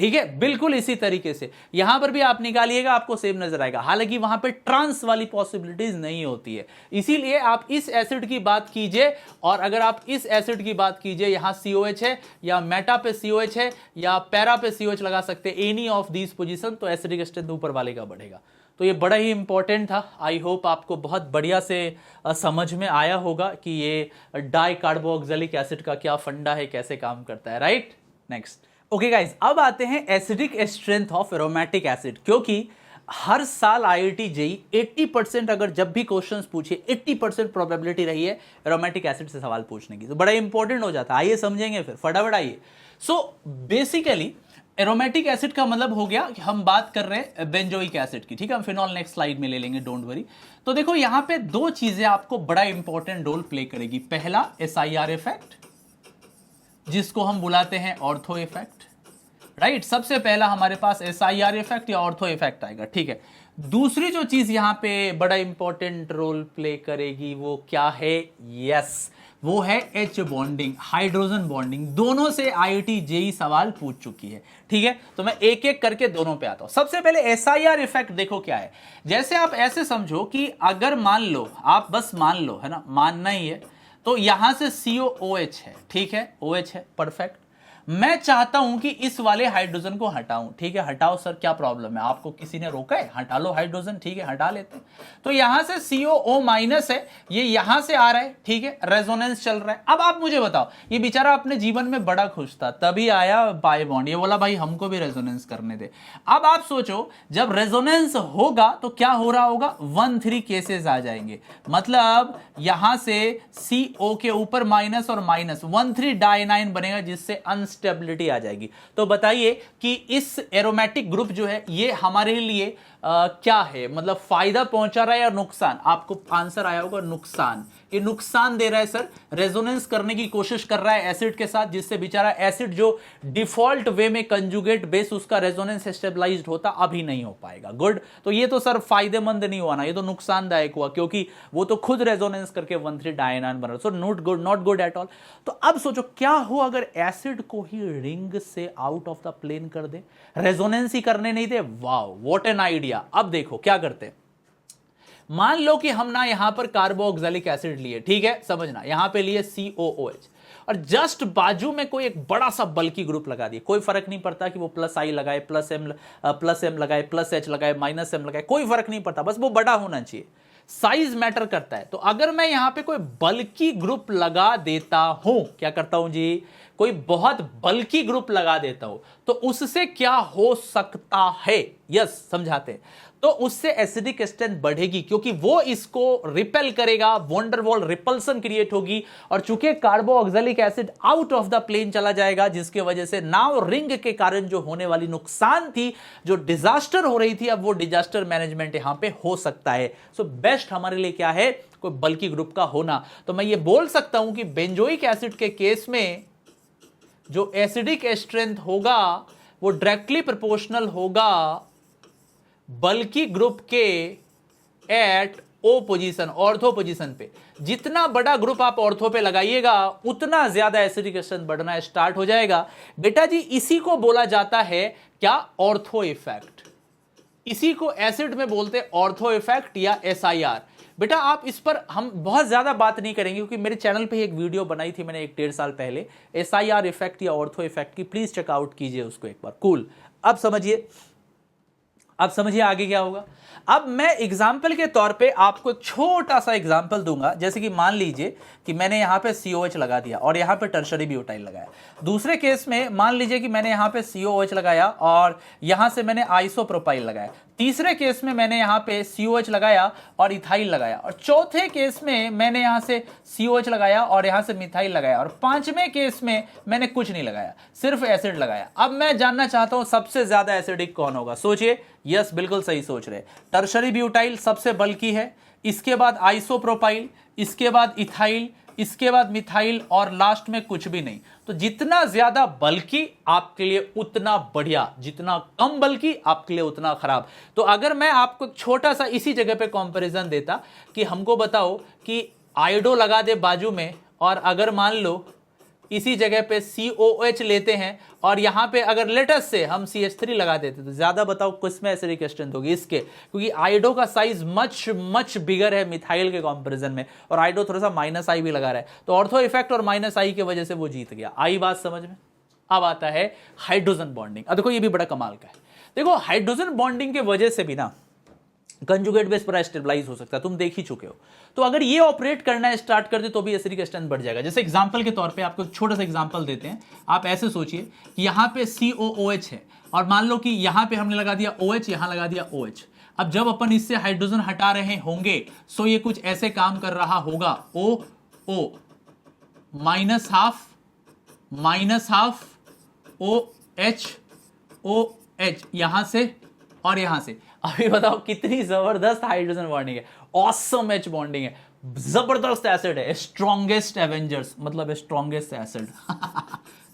ठीक है, बिल्कुल इसी तरीके से यहां पर भी आप निकालिएगा आपको सेम नजर आएगा। हालांकि वहां पे ट्रांस वाली पॉसिबिलिटीज नहीं होती है। इसीलिए आप इस एसिड की बात कीजिए और अगर आप इस एसिड की बात कीजिए, यहां COH है या मेटा पे COH है या पैरा पे COH लगा सकते हैं, एनी ऑफ दीज पोजीशन, तो एसिडिक स्ट्रेंथ ऊपर वाले का बढ़ेगा। तो ये बड़ा ही इंपॉर्टेंट था। आई होप आपको बहुत बढ़िया से समझ में आया होगा कि ये डाइकार्बोक्सिलिक एसिड का क्या फंडा है, कैसे काम करता है, राइट। नेक्स्ट, ओके गाइस, अब आते हैं acidic strength of aromatic acid. क्योंकि हर साल IIT JEE 80% अगर जब भी क्वेश्चंस पूछे 80% प्रोबेबिलिटी रही है एरोमेटिक एसिड से सवाल पूछने की, तो बड़ा इंपॉर्टेंट हो जाता है। आइए समझेंगे फिर, फटाफट आइए। सो बेसिकली एरोमेटिक एसिड का मतलब हो गया कि हम बात कर रहे हैं बेंजोइक एसिड की। ठीक है, हम फिनॉल नेक्स्ट स्लाइड में ले लेंगे, डोंट वरी। तो देखो यहां पे दो चीजें आपको बड़ा इंपॉर्टेंट रोल प्ले करेगी। पहला SIR इफेक्ट, जिसको हम बुलाते हैं ऑर्थो इफेक्ट, राइट। सबसे पहला हमारे पास SIR इफेक्ट या ऑर्थो इफेक्ट आएगा। ठीक है, दूसरी जो चीज यहां पे बड़ा इंपॉर्टेंट रोल प्ले करेगी वो क्या है? यस, वो है H बॉन्डिंग, हाइड्रोजन बॉन्डिंग। दोनों से IIT JEE सवाल पूछ चुकी है। ठीक है, तो मैं एक एक करके दोनों पे आता हूं। सबसे पहले SIR इफेक्ट देखो क्या है। जैसे आप ऐसे समझो कि अगर मान लो, आप बस मान लो, है ना, मानना ही है, तो यहां से COOH है, ठीक है, OH है, परफेक्ट। मैं चाहता हूं कि इस वाले हाइड्रोजन को हटाऊं। ठीक है, हटाओ सर, क्या प्रॉब्लम है? आपको किसी ने रोका है? हटा लो हाइड्रोजन। ठीक है, हटा लेते हैं। तो यहां से CO माइनस है, ये यहां से आ रहा है। ठीक है, रेजोनेंस चल रहा है। अब आप मुझे बताओ, ये बेचारा अपने जीवन में बड़ा खुश था, तभी आया बाय बॉन्ड, ये बोला भाई हमको भी रेजोनेंस करने दे। अब आप सोचो, जब रेजोनेंस होगा तो क्या हो रहा होगा? 1,3 केसेस आ जाएंगे। मतलब यहां से CO के ऊपर माइनस और माइनस 1,3 डाइनाइन बनेगा, जिससे स्टेबिलिटी आ जाएगी। तो बताइए कि इस एरोमेटिक ग्रुप जो है ये हमारे लिए क्या है? मतलब फायदा पहुंचा रहा है या नुकसान? आपको आंसर आया होगा नुकसान। ये नुकसान दे रहा है सर, रेजोनेंस करने की कोशिश कर रहा है एसिड के साथ, जिससे बेचारा एसिड जो डिफॉल्ट वे में कंजुगेट बेस उसका रेजोनेंस स्टेबलाइज्ड होता, अभी नहीं हो पाएगा। गुड, तो ये तो सर फायदेमंद नहीं हुआ ना, ये तो नुकसानदायक हुआ, क्योंकि वो तो खुद रेजोनेंस करके 1,3 डायनाइन बन रहा। So not good, not good at all. तो अब सोचो क्या हो अगर एसिड को ही रिंग से आउट ऑफ द प्लेन कर दे, रेजोनेंस ही करने नहीं दे। Wow, what an idea. अब देखो क्या करते हैं। मान लो कि हम ना यहां पर कार्बोक्सिलिक एसिड लिए, ठीक है, समझना, यहां पे लिए COOH और जस्ट बाजू में कोई एक बड़ा सा बल्कि ग्रुप लगा दिया। कोई फर्क नहीं पड़ता कि वो +I लगाए, +M लगाए, +H लगाए, -M लगाए, कोई फर्क नहीं पड़ता, बस वो बड़ा होना चाहिए। साइज मैटर करता है। तो अगर मैं यहां पे कोई बल्की ग्रुप लगा देता हूं, क्या करता हूं जी, कोई बहुत बल्की ग्रुप लगा देता हूं, तो उससे क्या हो सकता है, यस समझाते हैं, तो उससे एसिडिक स्ट्रेंथ बढ़ेगी, क्योंकि वो इसको रिपेल करेगा, वंडरवॉल रिपल्सन क्रिएट होगी, और चूंकि carboxylic acid out of the plane चला जाएगा, जिसकी वजह से नाउ रिंग के कारण जो होने वाली नुकसान थी, जो डिजास्टर हो रही थी, अब वो डिजास्टर मैनेजमेंट यहां पे हो सकता है। सो बेस्ट हमारे लिए क्या है, कोई बल्की ग्रुप का होना। तो मैं ये बोल सकता हूं कि बेंजोइक एसिड के केस में जो एसिडिक स्ट्रेंथ होगा वो डायरेक्टली प्रोपोर्शनल होगा बल्की ग्रुप के एट ओ पोजीशन, ऑर्थो पोजीशन पे। जितना बड़ा ग्रुप आप ऑर्थो पे लगाइएगा उतना ज्यादा एसिडिक स्ट्रेंथ बढ़ना स्टार्ट हो जाएगा। बेटा जी इसी को बोला जाता है क्या, ऑर्थो इफेक्ट। इसी को एसिड में बोलते हैं ऑर्थो इफेक्ट या SIR। बेटा आप इस पर हम बहुत ज्यादा बात नहीं करेंगे, क्योंकि मेरे चैनल पे एक वीडियो बनाई थी मैंने 1-1.5 साल पहले SIR इफेक्ट या ऑर्थो इफेक्ट की, प्लीज चेकआउट कीजिए उसको एक बार। कूल। अब समझिए आगे क्या होगा। अब मैं एग्जाम्पल के तौर पे आपको एक छोटा सा एग्जाम्पल दूंगा, जैसे कि मान लीजिए कि मैंने यहां पे COH लगा दिया और यहां पे टर्शरी ब्यूटाइल लगाया। दूसरे केस में मान लीजिए कि मैंने यहां पे COH लगाया और यहां से मैंने आइसोप्रोपाइल लगाया। तीसरे केस में मैंने यहां पे COH लगाया और इथाइल लगाया, और चौथे केस में मैंने यहां से COH लगाया और यहां से मिथाइल लगाया, और पांचवें केस में मैंने कुछ नहीं लगाया, सिर्फ एसिड लगाया। अब मैं जानना चाहता हूं सबसे ज्यादा एसिडिक कौन होगा, सोचिए। यस बिल्कुल सही सोच रहे। टर्शरी ब्यूटाइल सबसे बल्की है, इसके बाद आइसोप्रोपाइल, इसके बाद इथाइल, इसके बाद मिथाइल, और लास्ट में कुछ भी नहीं। तो जितना ज्यादा बल्की आपके लिए उतना बढ़िया, जितना कम बल्की आपके लिए उतना खराब। तो अगर मैं आपको छोटा सा इसी जगह पे कंपैरिजन देता कि हमको बताओ कि आयोडो लगा दे बाजू में, और अगर मान लो इसी जगह पे COH लेते हैं और यहां पे अगर लेटेस्ट से हम CH3 लगा देते, तो ज्यादा बताओ किसमें एसिडिक स्ट्रेंथ होगी, इसके, क्योंकि आयोडो का साइज मच बिगर है मिथाइल के कंपैरिजन में, और आयोडो थोड़ा सा -I भी लगा रहा है। तो ऑर्थो इफेक्ट और -I की वजह से वो जीत गया। आई बात समझ में। अब आता है हाइड्रोजन बॉन्डिंग। अब देखो ये भी बड़ा कमाल का है। देखो हाइड्रोजन बॉन्डिंग के वजह से भी ना कंजुगेट बेस पर स्टेबलाइज हो सकता है, तुम देख ही चुके हो। तो अगर ये ऑपरेट करना स्टार्ट कर दे तो भी एसिडिक स्ट्रेंथ बढ़ जाएगा। जैसे एग्जांपल के तौर पे आपको एक छोटा सा एग्जांपल देते हैं। आप ऐसे सोचिए कि यहां पे COOH है, और मान लो कि यहां पे हमने लगा दिया OH, यहां लगा दिया OH। अब जब अपन इससे हाइड्रोजन हटा रहे होंगे सो ये कुछ ऐसे काम कर रहा होगा, O -½ OH यहां से और यहां से। अभी बताओ कितनी जबरदस्त हाइड्रोजन बॉन्डिंग है, ऑसम H बॉन्डिंग है, जबरदस्त एसिड है, स्ट्रॉन्गेस्ट एवेंजर्स मतलब स्ट्रॉन्गेस्ट एसिड।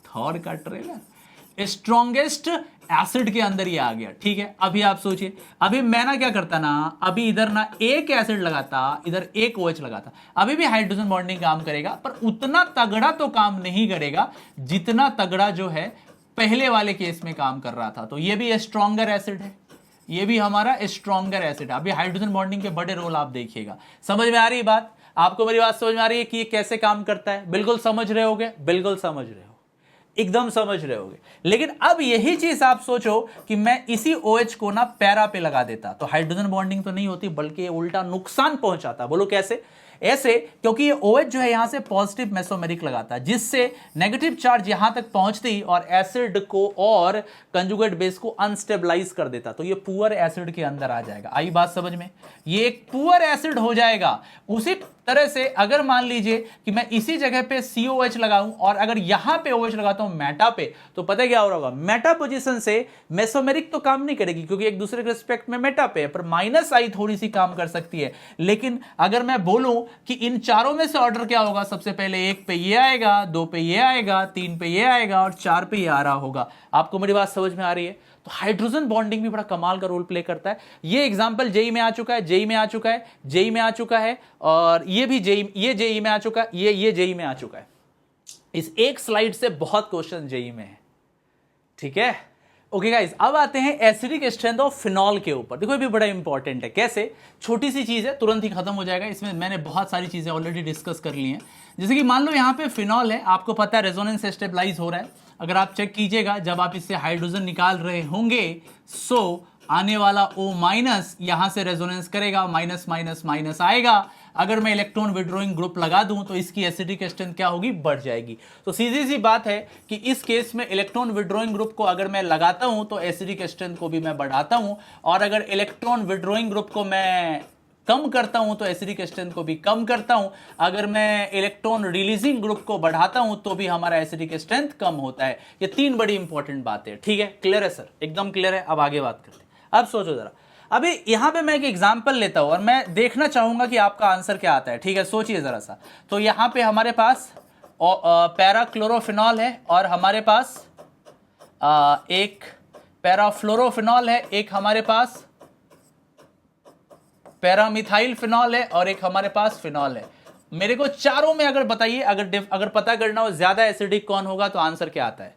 थॉर का ट्रेलर स्ट्रॉन्गेस्ट एसिड के अंदर ये आ गया। ठीक है, अभी आप सोचिए, अभी मैं ना क्या करता ना, अभी इधर ना एक एसिड लगाता, इधर एक OH लगाता, अभी भी हाइड्रोजन बॉन्डिंग काम करेगा, पर उतना तगड़ा तो काम नहीं करेगा जितना तगड़ा जो है पहले वाले केस में काम कर रहा था। तो ये भी स्ट्रॉन्गर एसिड है, ये भी हमारा स्ट्रॉन्गर एसिड है। अभी हाइड्रोजन बॉन्डिंग के बड़े रोल आप देखिएगा। समझ में आ रही है बात? आपको मेरी बात समझ में आ रही है कि ये कैसे काम करता है? बिल्कुल समझ रहे होगे, बिल्कुल समझ रहे हो, एकदम समझ रहे होगे। लेकिन अब यही चीज आप सोचो कि मैं इसी OH को ना पैरा पे लगा देता, तो हाइड्रोजन बॉन्डिंग तो नहीं होती, बल्कि ये उल्टा नुकसान पहुंचाता। बोलो कैसे? ऐसे, क्योंकि ये OH जो है यहां से पॉजिटिव मेसोमेरिक लगाता है, जिससे नेगेटिव चार्ज यहां तक पहुंचती और एसिड को और कंजुगेट बेस को अनस्टेबलाइज कर देता। तो ये पुअर एसिड के अंदर आ जाएगा। आई बात समझ में? ये एक पुअर एसिड हो जाएगा। उसी तरह से अगर मान लीजिए कि मैं इसी जगह पे COH लगाऊं और अगर यहां पे OH लगाता हूं मेटा पे, तो पता है क्या हो रहा होगा? मेटा पोजीशन से मेसोमेरिक तो काम नहीं करेगी, क्योंकि एक दूसरे के रिस्पेक्ट में मेटा पे है, पर -I थोड़ी सी काम कर सकती है। लेकिन अगर मैं बोलूं कि इन चारों में से ऑर्डर क्या होगा, सबसे पहले 1 पे ये आएगा, 2 पे ये आएगा, 3 पे ये आएगा और 4 पे ये आ रहा होगा। आपको मेरी बात समझ में आ रही है? तो हाइड्रोजन बॉन्डिंग भी बड़ा कमाल का रोल प्ले करता है। ये एग्जांपल जेई में आ चुका है, जेई में आ चुका है, जेई में आ चुका है, और ये भी जेई, ये जेई में आ चुका है, ये जेई में आ चुका है। इस एक स्लाइड से बहुत क्वेश्चन जेई में है। ठीक है, ओके गाइस, अब आते हैं एसिडिक स्ट्रेंथ ऑफ फिनॉल के ऊपर। देखो ये भी बड़ा इंपॉर्टेंट है। कैसे? छोटी सी चीज है, तुरंत ही खत्म हो जाएगा। इसमें मैंने बहुत सारी चीजें ऑलरेडी डिस्कस कर ली हैं। जैसे कि मान लो यहाँ पे फिनॉल है, आपको पता है रेजोनेंस स्टेबलाइज हो रहा है। अगर आप चेक कीजिएगा, जब आप इससे हाइड्रोजन निकाल रहे होंगे सो आने वाला O माइनस यहां से रेजोनेंस करेगा, माइनस माइनस माइनस आएगा। अगर मैं इलेक्ट्रॉन विड्रॉइंग ग्रुप लगा दूं तो इसकी एसिडिक स्ट्रेंथ क्या होगी, बढ़ जाएगी। तो सीधी सी बात है कि इस केस में इलेक्ट्रॉन विड्रॉइंग ग्रुप को अगर मैं लगाता हूं तो एसिडिक स्ट्रेंथ को भी मैं बढ़ाता हूं, और अगर इलेक्ट्रॉन विड्रॉइंग ग्रुप को मैं कम करता हूं तो एसिडिक स्ट्रेंथ को भी कम करता हूं। अगर मैं इलेक्ट्रॉन रिलीजिंग ग्रुप को बढ़ाता हूं तो भी हमारा एसिडिक स्ट्रेंथ कम होता है। ये तीन बड़ी इंपॉर्टेंट बातें हैं। ठीक है, क्लियर है सर, एकदम क्लियर है। अब आगे बात करते हैं। अब सोचो जरा, अभी यहां पे मैं एक एग्जांपल लेता हूं और मैं देखना चाहूंगा कि आपका आंसर क्या आता है। ठीक है, सोचिए जरा सा। तो यहां पे हमारे पास पैराक्लोरोफिनॉल है, और हमारे पास एक पैराफ्लोरोफिनॉल है, एक हमारे पास पैरामिथाइल फिनॉल है, और एक हमारे पास फिनॉल है। मेरे को चारों में अगर बताइए, अगर पता करना हो ज्यादा एसिडिक कौन होगा तो आंसर क्या आता है,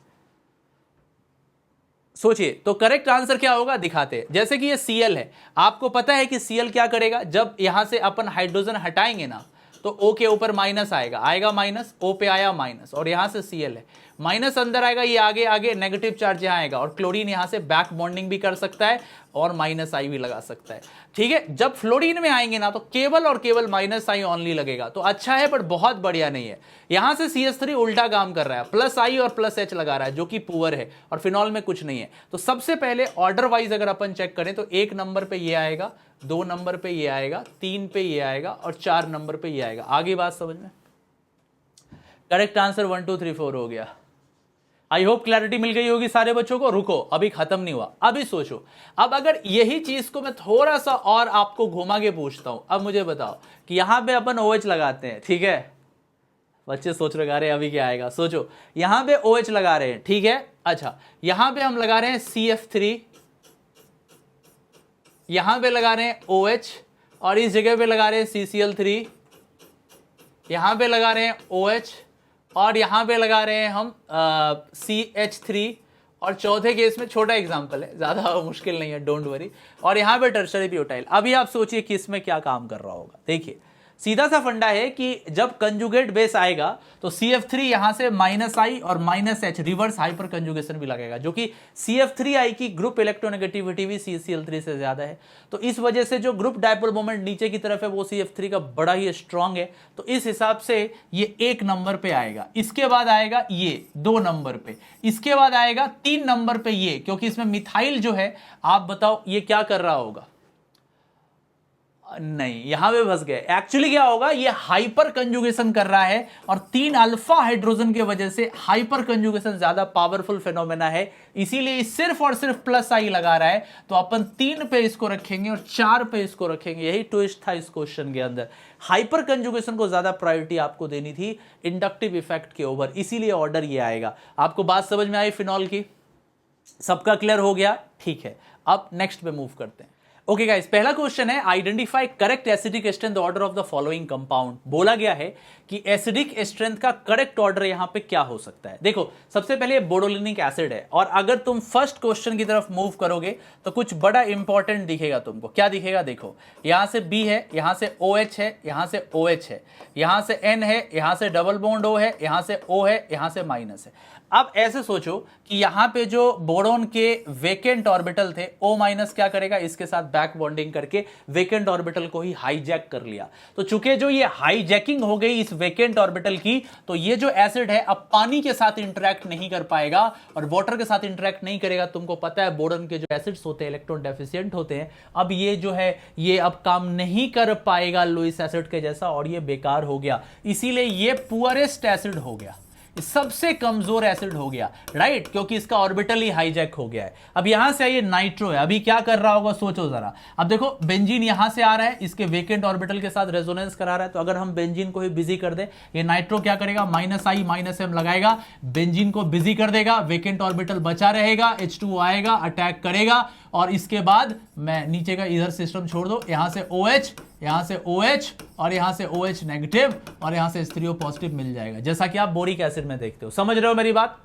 सोचिए। तो करेक्ट आंसर क्या होगा दिखाते हैं। जैसे कि ये Cl है, आपको पता है कि Cl क्या करेगा, जब यहां से अपन हाइड्रोजन हटाएंगे ना तो O के ऊपर माइनस आएगा माइनस, O पे आया माइनस, और यहां से Cl है, माइनस अंदर आएगा, ये आगे आगे नेगेटिव चार्ज यहां आएगा, और क्लोरीन यहां से बैक बॉन्डिंग भी कर सकता है और माइनस आई भी लगा सकता है। ठीक है, जब फ्लोरीन में आएंगे ना तो केवल और केवल माइनस आई ऑनली लगेगा। तो अच्छा है पर बहुत बढ़िया नहीं है। यहां से CH3 उल्टा काम कर रहा है, प्लस आई और प्लस H लगा रहा है, जो कि पुअर है, और फिनॉल में कुछ नहीं है। तो सबसे पहले ऑर्डर वाइज अगर अपन चेक करें तो 1 नंबर पे ये आएगा, 2 नंबर पे ये आएगा, 3 पे ये आएगा, और 4 नंबर पे ये आएगा। आगे बात समझ में? करेक्ट आंसर 1 2 3 4 हो गया। आई होप क्लैरिटी मिल गई होगी सारे बच्चों को। रुको, अभी खत्म नहीं हुआ, अभी सोचो। अब अगर यही चीज को मैं थोड़ा सा और आपको घुमा के पूछता हूं, अब मुझे बताओ कि यहां पे अपन OH लगाते हैं, ठीक है, बच्चे सोच रहे अभी क्या आएगा, सोचो। यहां पे OH लगा रहे हैं, ठीक है, अच्छा यहां पे हम लगा रहे हैं CF3, यहां पे लगा रहे हैं OH, और इस जगह पे लगा रहे हैं CCl3, यहां पे लगा रहे हैं OH, और यहां पे लगा रहे हैं हम CH3, और चौथे केस में छोटा एग्जांपल है, ज्यादा मुश्किल नहीं है, डोंट वरी, और यहां पे टर्शरी ब्यूटाइल। अभी आप सोचिए कि इसमें क्या काम कर रहा होगा। देखिए सीधा सा फंडा है कि जब कंजुगेट बेस आएगा तो CF3 यहां से माइनस आई और minus H reverse hyper conjugation भी लगेगा, जो कि CF3I की ग्रुप इलेक्ट्रोनेगेटिविटी भी CCl3 से ज्यादा है। तो इस वजह से जो ग्रुप डायपोल मोमेंट नीचे की तरफ है वो CF3 का बड़ा ही स्ट्रांग है। तो इस हिसाब से ये 1 नंबर पे आएगा, इसके बाद आएगा ये 2 नंबर पे, इसके बाद आएगा 3 नंबर पे ये, क्योंकि इसमें मिथाइल जो है, आप बताओ ये क्या कर रहा होगा, नहीं यहां पे फंस गए। एक्चुअली क्या होगा, ये हाइपर कंजुगेशन कर रहा है, और 3 अल्फा हाइड्रोजन की वजह से हाइपर कंजुगेशन ज्यादा पावरफुल फेनोमेना है, इसीलिए सिर्फ और सिर्फ प्लस आई लगा रहा है। तो अपन 3 पे इसको रखेंगे और 4 पे इसको रखेंगे, यही ट्विस्ट था इस क्वेश्चन के अंदर। हाइपर कंजुगेशन को ज्यादा प्रायोरिटी आपको देनी थी इंडक्टिव इफेक्ट के ओवर, इसीलिए ऑर्डर ये आएगा। आपको बात समझ में आई फिनॉल की? सबका क्लियर हो गया? ठीक है, अब नेक्स्ट पे मूव करते हैं। ओके गाइस, पहला क्वेश्चन है identify correct acidic strength order of the following compound. बोला गया है कि एसिडिक स्ट्रेंथ का करेक्ट ऑर्डर यहां पे क्या हो सकता है। देखो सबसे पहले बोरोलिनिक एसिड है, और अगर तुम फर्स्ट क्वेश्चन की तरफ मूव करोगे तो कुछ बड़ा इंपॉर्टेंट दिखेगा तुमको। क्या दिखेगा देखो, यहां से B है, यहां से OH है, यहां से OH है, यहां से N है, यहां से डबल बॉन्ड O है, यहां से O है, यहां से माइनस है। अब ऐसे सोचो कि यहां पे जो बोरोन के वेकेंट ऑर्बिटल थे, O माइनस क्या करेगा, इसके साथ बैक बॉन्डिंग करके वेकेंट ऑर्बिटल को ही हाईजैक कर लिया। तो चूंकि जो ये हाईजैकिंग हो गई इस वेकेंट ऑर्बिटल की, तो ये जो एसिड है अब पानी के साथ इंटरेक्ट नहीं कर पाएगा, और वाटर के साथ इंटरेक्ट नहीं करेगा। तुमको पता है बोरोन के जो एसिड्स होते हैं इलेक्ट्रॉन डेफिशिएंट होते हैं, अब ये जो है ये अब काम नहीं कर पाएगा लुईस एसिड के जैसा, और ये बेकार हो गया, इसीलिए ये पुअरेस्ट एसिड हो गया, सबसे कमजोर एसिड हो गया, राइट, क्योंकि इसका ऑर्बिटल ही हाईजैक हो गया है। अब यहां से आइए नाइट्रो है, अभी क्या कर रहा होगा सोचो जरा। अब देखो बेंजीन यहां से आ रहा है, इसके वेकेंट ऑर्बिटल के साथ रेजोनेंस करा रहा है, तो अगर हम बेंजीन को ही बिजी कर दे, ये नाइट्रो क्या करेगा, माइनस आई माइनस एम लगाएगा, बेंजीन को बिजी कर देगा, वेकेंट ऑर्बिटल बचा रहेगा, H2 आएगा, अटैक करेगा, और इसके बाद मैं नीचे का इधर सिस्टम छोड़ दो, यहां से OH, यहां से OH, और यहां से OH नेगेटिव, और यहां से H3O पॉजिटिव मिल जाएगा, जैसा कि आप बोरिक एसिड में देखते हो। समझ रहे हो मेरी बात?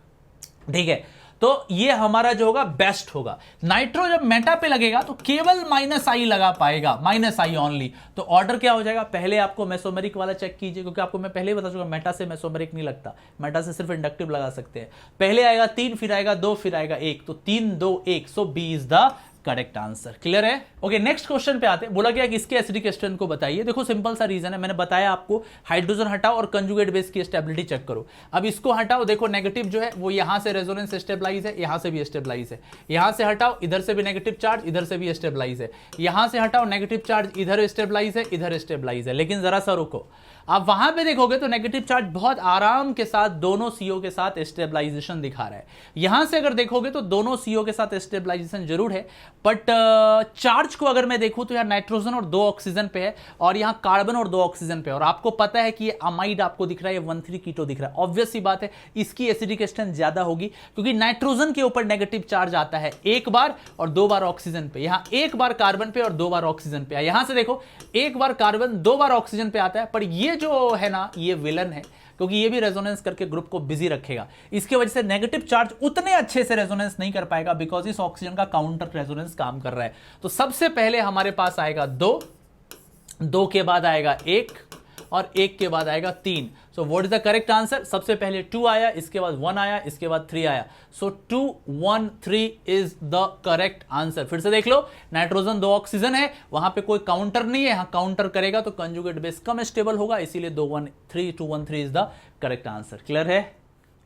ठीक है, तो ये हमारा जो होगा बेस्ट होगा। नाइट्रो जब मेटा पे लगेगा तो केवल माइनस आई लगा पाएगा, माइनस आई ओनली। तो ऑर्डर क्या हो जाएगा, पहले आपको मेसोमेरिक वाला चेक कीजिए, क्योंकि आपको मैं पहले ही बता चुका मेटा से मेसोमेरिक नहीं लगता, मेटा से सिर्फ इंडक्टिव लगा सकते हैं। पहले आएगा 3, फिर आएगा 2, फिर आएगा 1, तो 3 2 1, so B is the correct answer. Clear है? ओके, नेक्स्ट क्वेश्चन पे आते हैं। बोला गया कि इसके एसिडिक स्ट्रेंथ को बताइए। देखो सिंपल सा रीजन है, मैंने बताया आपको हाइड्रोजन हटाओ और कंजुगेट बेस की स्टेबिलिटी चेक करो। अब इसको हटाओ, देखो नेगेटिव जो है वो यहां से रेजोनेंस स्टेबलाइज है, यहां से भी स्टेबलाइज है। यहां से हटाओ, इधर से भी नेगेटिव चार्ज, इधर से भी स्टेबलाइज है। यहां से हटाओ नेगेटिव चार्ज, इधर स्टेबलाइज है, इधर स्टेबलाइज है। लेकिन जरा सा रुको, आप वहां पे देखोगे तो नेगेटिव चार्ज बहुत आराम के साथ दोनों सीओ के साथ स्टेबलाइजेशन दिखा रहा है। यहां से अगर देखोगे तो दोनों सीओ के साथ स्टेबलाइजेशन जरूर है, बट चार्ज को अगर मैं देखूं तो यहां नाइट्रोजन और 2 ऑक्सीजन पे है और यहां कार्बन और 2 ऑक्सीजन पे है। और आपको पता है कि ये अमाइड आपको दिख रहा है, ये 1,3 कीटो दिख रहा है। ऑब्वियस सी बात है इसकी एसिडिक स्ट्रेंथ ज्यादा होगी, क्योंकि नाइट्रोजन के ऊपर नेगेटिव चार्ज आता है एक बार और 2 बार ऑक्सीजन पे। यहां एक बार कार्बन पे और 2 बार ऑक्सीजन पे। यहां से देखो एक बार कार्बन 2 बार ऑक्सीजन पे आता है, पर ये जो है ना ये विलन है, क्योंकि ये भी रेजोनेंस करके ग्रुप को बिजी रखेगा। इसकी वजह से नेगेटिव चार्ज उतने अच्छे से रेजोनेंस नहीं कर पाएगा, बिकॉज इस ऑक्सीजन का काउंटर रेजोनेंस काम कर रहा है। तो सबसे पहले हमारे पास आएगा 2, 2 के बाद आएगा 1 और 1 के बाद आएगा 3। So what is the correct answer? सबसे पहले 2 आया, इसके बाद 1 आया, इसके बाद 3 आया। सो 2, 1, 3 इज द करेक्ट आंसर। फिर से देख लो, नाइट्रोजन 2 ऑक्सीजन है, वहां पे कोई काउंटर नहीं है, यहां काउंटर करेगा तो कंजुगेट बेस कम स्टेबल होगा, इसीलिए 2, 1, 3, 2, 1, 3 is the correct answer. Clear है?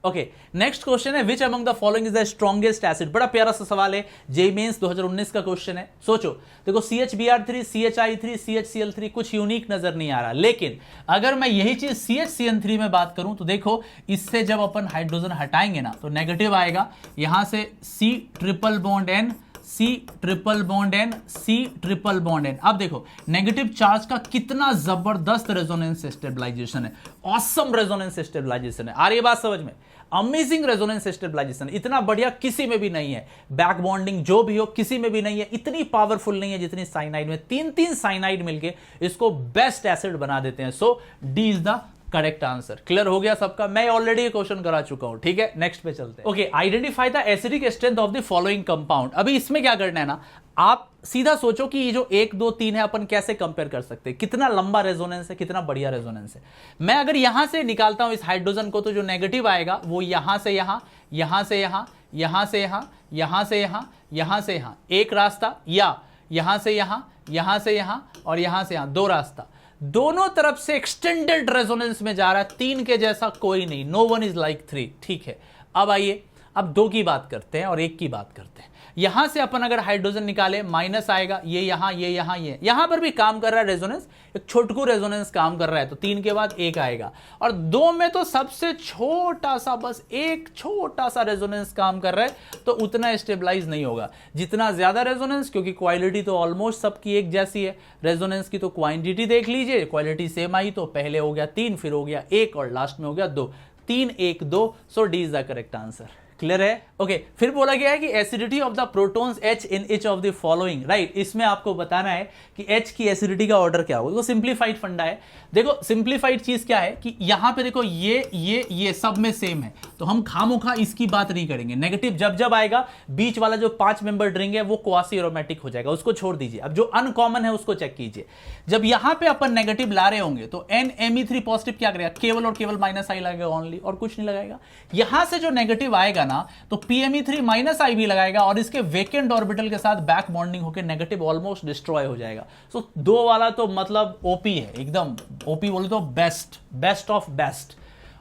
ओके, नेक्स्ट क्वेश्चन है which among the following is the strongest acid. बड़ा प्यारा सा सवाल है, जेईई मेंस 2019 का क्वेश्चन है। सोचो, देखो CHBr3, CHI3, CHCl3 कुछ यूनिक नजर नहीं आ रहा, लेकिन अगर मैं यही चीज CHCN3 में बात करूं तो देखो इससे जब अपन हाइड्रोजन हटाएंगे ना तो नेगेटिव आएगा, यहां से C triple bond N, C triple bond N, C triple bond N। अब देखो नेगेटिव चार्ज का कितना जबरदस्त रेजोनेंस स्टेबलाइजेशन है, ऑसम रेजोनेंस स्टेबलाइजेशन है। आ रही है बात समझ में? अमेजिंग रेजोनेंस स्टेबलाइजेशन, इतना बढ़िया किसी में भी नहीं है। बैक बॉन्डिंग जो भी हो किसी में भी नहीं है, इतनी पावरफुल नहीं है जितनी साइनाइड में। 3 साइनाइड मिलके इसको बेस्ट एसिड बना देते हैं। So D is the correct answer. Clear हो गया सबका? मैं ऑलरेडी क्वेश्चन करा चुका हूं, ठीक है? नेक्स्ट पे चलते हैं। Okay, identify the acidic strength of the following compound. अभी इसमें क्या करना है ना, आप सीधा सोचो कि ये जो 1, 2, 3 है अपन कैसे कंपेयर कर सकते हैं, कितना लंबा रेजोनेंस है, कितना बढ़िया रेजोनेंस है। मैं अगर यहां से निकालता हूं इस हाइड्रोजन को तो जो नेगेटिव आएगा वो यहां से यहां, यहां से यहां, यहां से यहां, यहां से यहां, यहां से यहां एक रास्ता, या यहां से यहां, यहां से यहां और यहां से यहां 2 रास्ता। दोनों तरफ से एक्सटेंडेड रेजोनेंस में जा रहा है, 3 के जैसा कोई नहीं, नो वन इज लाइक 3। ठीक है, अब आइए अब 2 की बात करते हैं और 1 की बात करते हैं। यहां से अपन अगर हाइड्रोजन निकाले माइनस आएगा, ये यहां, ये यहां, ये यहां पर भी काम कर रहा है रेजोनेंस, एक छोटकू रेजोनेंस काम कर रहा है, तो 3 के बाद 1 आएगा। और 2 में तो सबसे छोटा सा, बस एक छोटा सा रेजोनेंस काम कर रहा है, तो उतना स्टेबलाइज नहीं होगा। जितना ज्यादा रेजोनेंस, क्योंकि क्वालिटी तो ऑलमोस्ट सबकी एक जैसी है, रेजोनेंस की तो क्वांटिटी देख लीजिए, क्वालिटी सेम आई, तो पहले हो गया 3, फिर हो गया 1 और लास्ट में हो गया 2। 3, 1, 2। सो D is the correct answer. Clear है? ओके, फिर बोला गया है कि acidity of the protons H in each of the following. Right, इसमें आपको बताना है कि H की एसिडिटी का ऑर्डर क्या होगा। देखो सिंप्लीफाइड फंडा है। देखो सिंप्लीफाइड चीज क्या है कि यहां पे देखो ये सब में सेम है, तो हम खामोखा इसकी बात नहीं करेंगे। नेगेटिव जब जब आएगा, बीच वाला जो 5 मेंबर रिंग है वो क्वासी एरोमेटिक हो जाएगा, उसको छोड़ दीजिए। अब जो अनकॉमन है उसको चेक कीजिए। जब यहां पे अपन नेगेटिव ला रहे होंगे तो NMe3 पॉजिटिव क्या करेगा, केवल और केवल माइनस आई लगेगा ओनली, और कुछ नहीं लगाएगा। यहां से जो नेगेटिव आएगा ना तो PMe3 माइनस आई भी लगाएगा और इसके वेकेंट ऑर्बिटल के साथ बैक बॉन्डिंग होकर नेगेटिव ऑलमोस्ट डिस्ट्रॉय हो जाएगा। सो 2 वाला तो मतलब ओपी है, एकदम ओपी बोले तो बेस्ट ऑफ बेस्ट।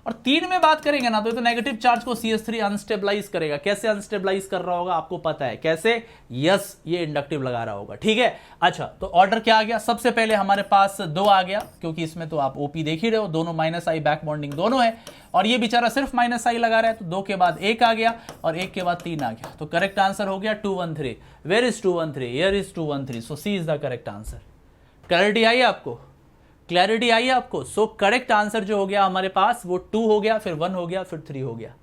और 3 में बात करेंगे ना तो नेगेटिव चार्ज को CH3 अनस्टेबलाइज करेगा। कैसे अनस्टेबलाइज कर रहा होगा आपको पता है कैसे? यस, ये इंडक्टिव लगा रहा होगा। ठीक है, अच्छा तो ऑर्डर क्या आ गया? सबसे पहले हमारे पास 2 आ गया, क्योंकि इसमें तो आप ओपी देख ही रहे हो, दोनों माइनस आई बैक बॉन्डिंग दोनों है, और ये बेचारा सिर्फ माइनस आई लगा रहा है, तो 2 के बाद 1 आ गया और 1 के बाद 3 आ गया। तो करेक्ट आंसर हो गया 213। Where is 213? Here is 213। So C is the correct answer. Clarity आई आपको? क्लैरिटी आई आपको? सो करेक्ट आंसर जो हो गया हमारे पास वो 2 हो गया, फिर 1 हो गया, फिर 3 हो गया।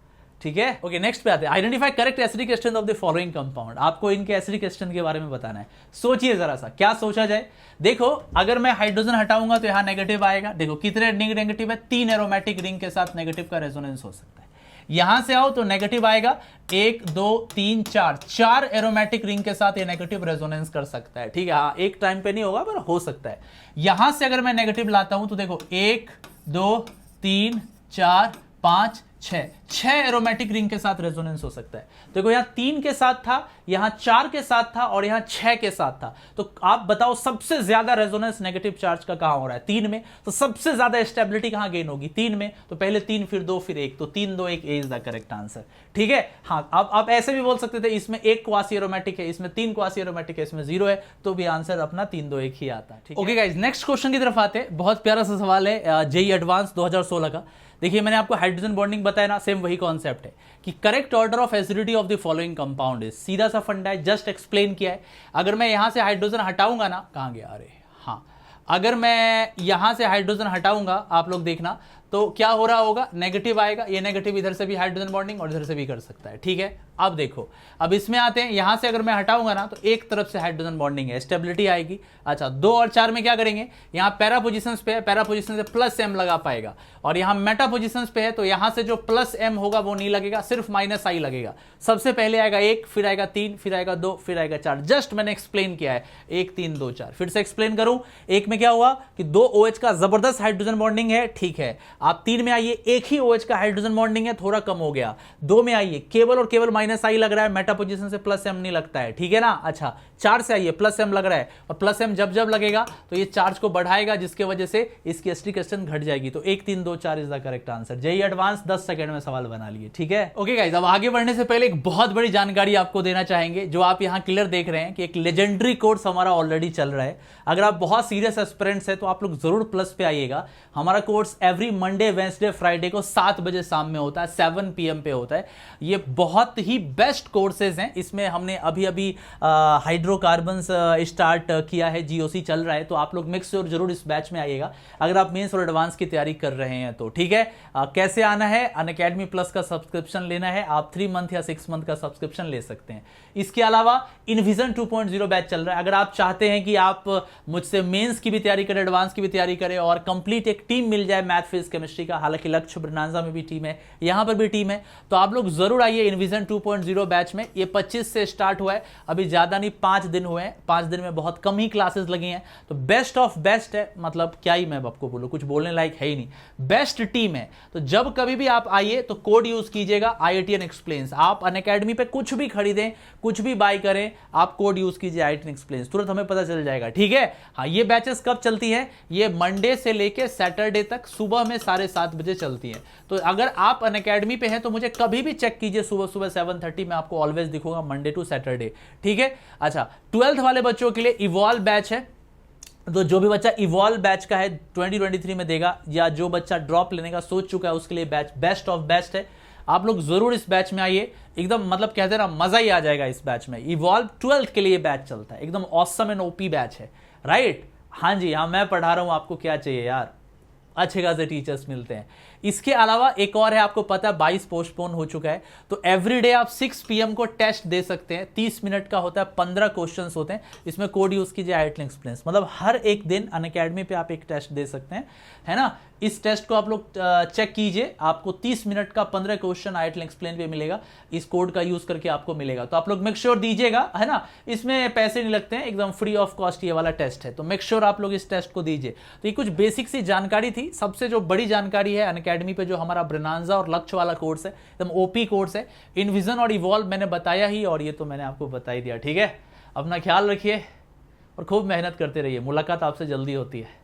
ठीक है, ओके नेक्स्ट पे आते हैं। Identify correct acidic strength of the following compound. आपको इनके एसिडिक स्ट्रेंथ के बारे में बताना है। सोचिए जरा सा, क्या सोचा जाए? देखो अगर मैं हाइड्रोजन हटाऊंगा तो यहां नेगेटिव आएगा। देखो कितने रिंग नेगेटिव है, 3 एरोमेटिक रिंग के साथ नेगेटिव का रेजोनेंस हो सकता है। यहां से आओ तो नेगेटिव आएगा 1, 2, 3, 4 एरोमेटिक रिंग के साथ ये नेगेटिव रेजोनेंस कर सकता है। ठीक है, हाँ एक टाइम पे नहीं होगा पर हो सकता है। यहां से अगर मैं नेगेटिव लाता हूं तो देखो 1, 2, 3, 4, 5, छह एरोमेटिक रिंग के साथ रेजोनेंस हो सकता है। देखो यहां 3 के साथ था, यहां 4 के साथ था और यहां 6 के साथ था। तो आप बताओ सबसे ज्यादा रेजोनेंस नेगेटिव चार्ज का कहां हो रहा है? 3 में। तो सबसे ज्यादा स्टेबिलिटी कहां गेन होगी? 3 में। तो पहले 3 फिर 2 फिर 1, तो 3 2 1 इज द करेक्ट आंसर। ठीक है। हाँ, अब आप ऐसे भी बोल सकते थे इसमें 1 क्वासी एरोमेटिक है, इसमें 3 क्वासी एरोमेटिक है, इसमें 0 है, तो भी आंसर अपना 3 2 1 ही आता है। ओके गाइस, नेक्स्ट क्वेश्चन की तरफ आते हैं। बहुत प्यारा सा सवाल है जेईई एडवांस 2016 का। देखिए मैंने आपको हाइड्रोजन बॉन्डिंग बताया ना, सेम वही कॉन्सेप्ट है कि correct order of acidity of the following compound is. सीधा सा फंडा है, जस्ट एक्सप्लेन किया है। अगर मैं यहां से हाइड्रोजन हटाऊंगा ना, कहां गया, अरे हाँ, अगर मैं यहां से हाइड्रोजन हटाऊंगा, आप लोग देखना तो क्या हो रहा होगा, नेगेटिव आएगा। ये नेगेटिव इधर से भी हाइड्रोजन बॉन्डिंग और इधर से भी कर सकता है। ठीक है, अब देखो, अब इसमें आते हैं, यहां से अगर मैं हटाऊंगा ना तो एक तरफ से हाइड्रोजन बॉन्डिंग है, स्टेबिलिटी आएगी। अच्छा, 2 और 4 में क्या करेंगे, यहां पैरा पोजिशन पे है, पैरा पोजिशन से प्लस एम लगा पाएगा, और यहां मेटा पोजिशन पे है तो यहां से जो प्लस एम होगा वो नहीं लगेगा, सिर्फ माइनस आई लगेगा। सबसे पहले आएगा 1, फिर आएगा 3, फिर आएगा 2, फिर आएगा 4। जस्ट मैंने एक्सप्लेन किया है, 1 3 2 4। फिर से एक्सप्लेन करूं, 1 में क्या हुआ कि 2 OH का जबरदस्त हाइड्रोजन बॉन्डिंग है। ठीक है, आप 3 में आइए, 1 ही OH का हाइड्रोजन बॉन्डिंग है, थोड़ा कम हो गया। 2 में आइए, केवल और केवल माइनस आई लग रहा है, मेटा पोजीशन से प्लस एम नहीं लगता है। ठीक है ना। अच्छा, 4 से आइए, प्लस एम लग रहा है, और प्लस एम जब जब लगेगा तो ये चार्ज को बढ़ाएगा, जिसकी वजह से इसकी एसिडिक कंडीशन घट जाएगी। तो 1 3 2 4 is the correct answer. JEE advance 10 second में सवाल बना लिए। ठीक है। ओके गाइस, अब आगे बढ़ने से पहले एक बहुत बड़ी जानकारी आपको देना चाहेंगे। जो आप यहां क्लियर देख रहे हैं कि एक लेजेंडरी कोर्स हमारा ऑलरेडी चल रहा है। अगर आप बहुत सीरियस एस्पिरेंट्स हैं तो आप लोग जरूर प्लस पे आइएगा। हमारा course every Monday Wednesday Friday को 7 बजे शाम में होता है, 7 PM पे होता है। ये बहुत ही बेस्ट कोर्सेज हैं। इसमें हमने अभी अभी हाइड्रोकार्बन्स स्टार्ट किया है, GOC चल रहा है, तो आप लोग मेक श्योर जरूर इस बैच में आइएगा अगर आप मेंस और एडवांस की तैयारी कर रहे हैं तो। ठीक है। कैसे आना है, अनअकैडमी प्लस का सब्सक्रिप्शन लेना है, आप 3 मंथ या 6 मंथ का सब्सक्रिप्शन ले सकते हैं। इसके अलावा इनविजन 2.0 बैच चल रहा है। अगर आप चाहते हैं कि आप मुझसे मेंस की भी तैयारी करें, एडवांस की भी तैयारी करें और कंप्लीट एक टीम मिल जाए मैथ फिजिक्स केमिस्ट्री का, हालांकि लक्ष्य ब्रनाजा में भी टीम है, यहां पर भी टीम है, तो आप लोग जरूर आइए इनविजन 2.0 बैच में। ये 25 से स्टार्ट हुआ है, अभी ज्यादा नहीं, 5 दिन हुए हैं। 5 दिन में बहुत कम ही क्लासेस लगी हैं, तो बेस्ट ऑफ बेस्ट है। मतलब क्या ही मैं आपको बोलूं, कुछ बोलने लायक है ही नहीं, बेस्ट टीम है। तो जब कभी भी आप आइए तो कोड यूज कीजिएगा IITN एक्सप्लेन्स। आप अनअकैडमी पे कुछ भी खरीदें, कुछ भी बाय करें, आप कोड यूज कीजिए IITN एक्सप्लेन्स, तुरंत हमें पता चल जाएगा। ठीक है। हाँ, ये बैचेस कब चलती है, ये मंडे से लेके सैटरडे तक सुबह में 7:30 बजे चलती है। तो अगर आप अनअकैडमी पे हैं तो मुझे कभी भी चेक कीजिए, सुबह सुबह 7:30 में आपको ऑलवेज दिखूंगा, मंडे टू सैटरडे। ठीक है। अच्छा, 12th वाले बच्चों के लिए इवॉल्व बैच है, तो जो भी बच्चा इवॉल्व बैच का है 2023 में देगा, या जो बच्चा ड्रॉप लेने का सोच चुका है उसके लिए बैच बेस्ट ऑफ बेस्ट है। आप लोग जरूर इस बैच में आइए, एकदम मतलब कहते हैं ना, मजा ही आ जाएगा इस बैच में। इवॉल्व 12th के लिए बैच चलता है, एकदम ऑसम एंड OP बैच है। राइट, हाँ जी, हाँ, मैं पढ़ा रहा हूं, आपको क्या चाहिए यार, अच्छे खासे टीचर्स मिलते हैं। इसके अलावा एक और है, आपको पता है 22 पोस्टपोन हो चुका है, तो एवरीडे आप 6 PM को टेस्ट दे सकते हैं। 30 मिनट का होता है, 15 क्वेश्चंस होते हैं, इसमें कोड यूज कीजिए IITN एक्सप्लेन्स। मतलब हर एक दिन अनअकैडमी पे आप एक टेस्ट दे सकते हैं, है ना। इस टेस्ट को आप लोग चेक कीजिए, आपको 30 मिनट का 15 क्वेश्चन IITN एक्सप्लेन पे मिलेगा, इस कोड का यूज करके आपको मिलेगा। तो आप लोग मेक श्योर दीजिएगा, है ना। इसमें पैसे नहीं लगते हैं, एकदम फ्री ऑफ कॉस्ट ये वाला टेस्ट है, तो मेक श्योर आप लोग इस टेस्ट को दीजिए। तो ये कुछ बेसिक सी जानकारी थी। सबसे जो बड़ी जानकारी है अनअकैडमी पे, जो हमारा ब्रनाजा और लक्ष्य वाला कोर्स है, एकदम OP कोर्स है। इनविजन और इवॉल्व मैंने बताया ही, और ये तो मैंने आपको बता ही दिया। ठीक है, अपना ख्याल रखिए और खूब मेहनत करते रहिए। मुलाकात आपसे जल्दी होती है।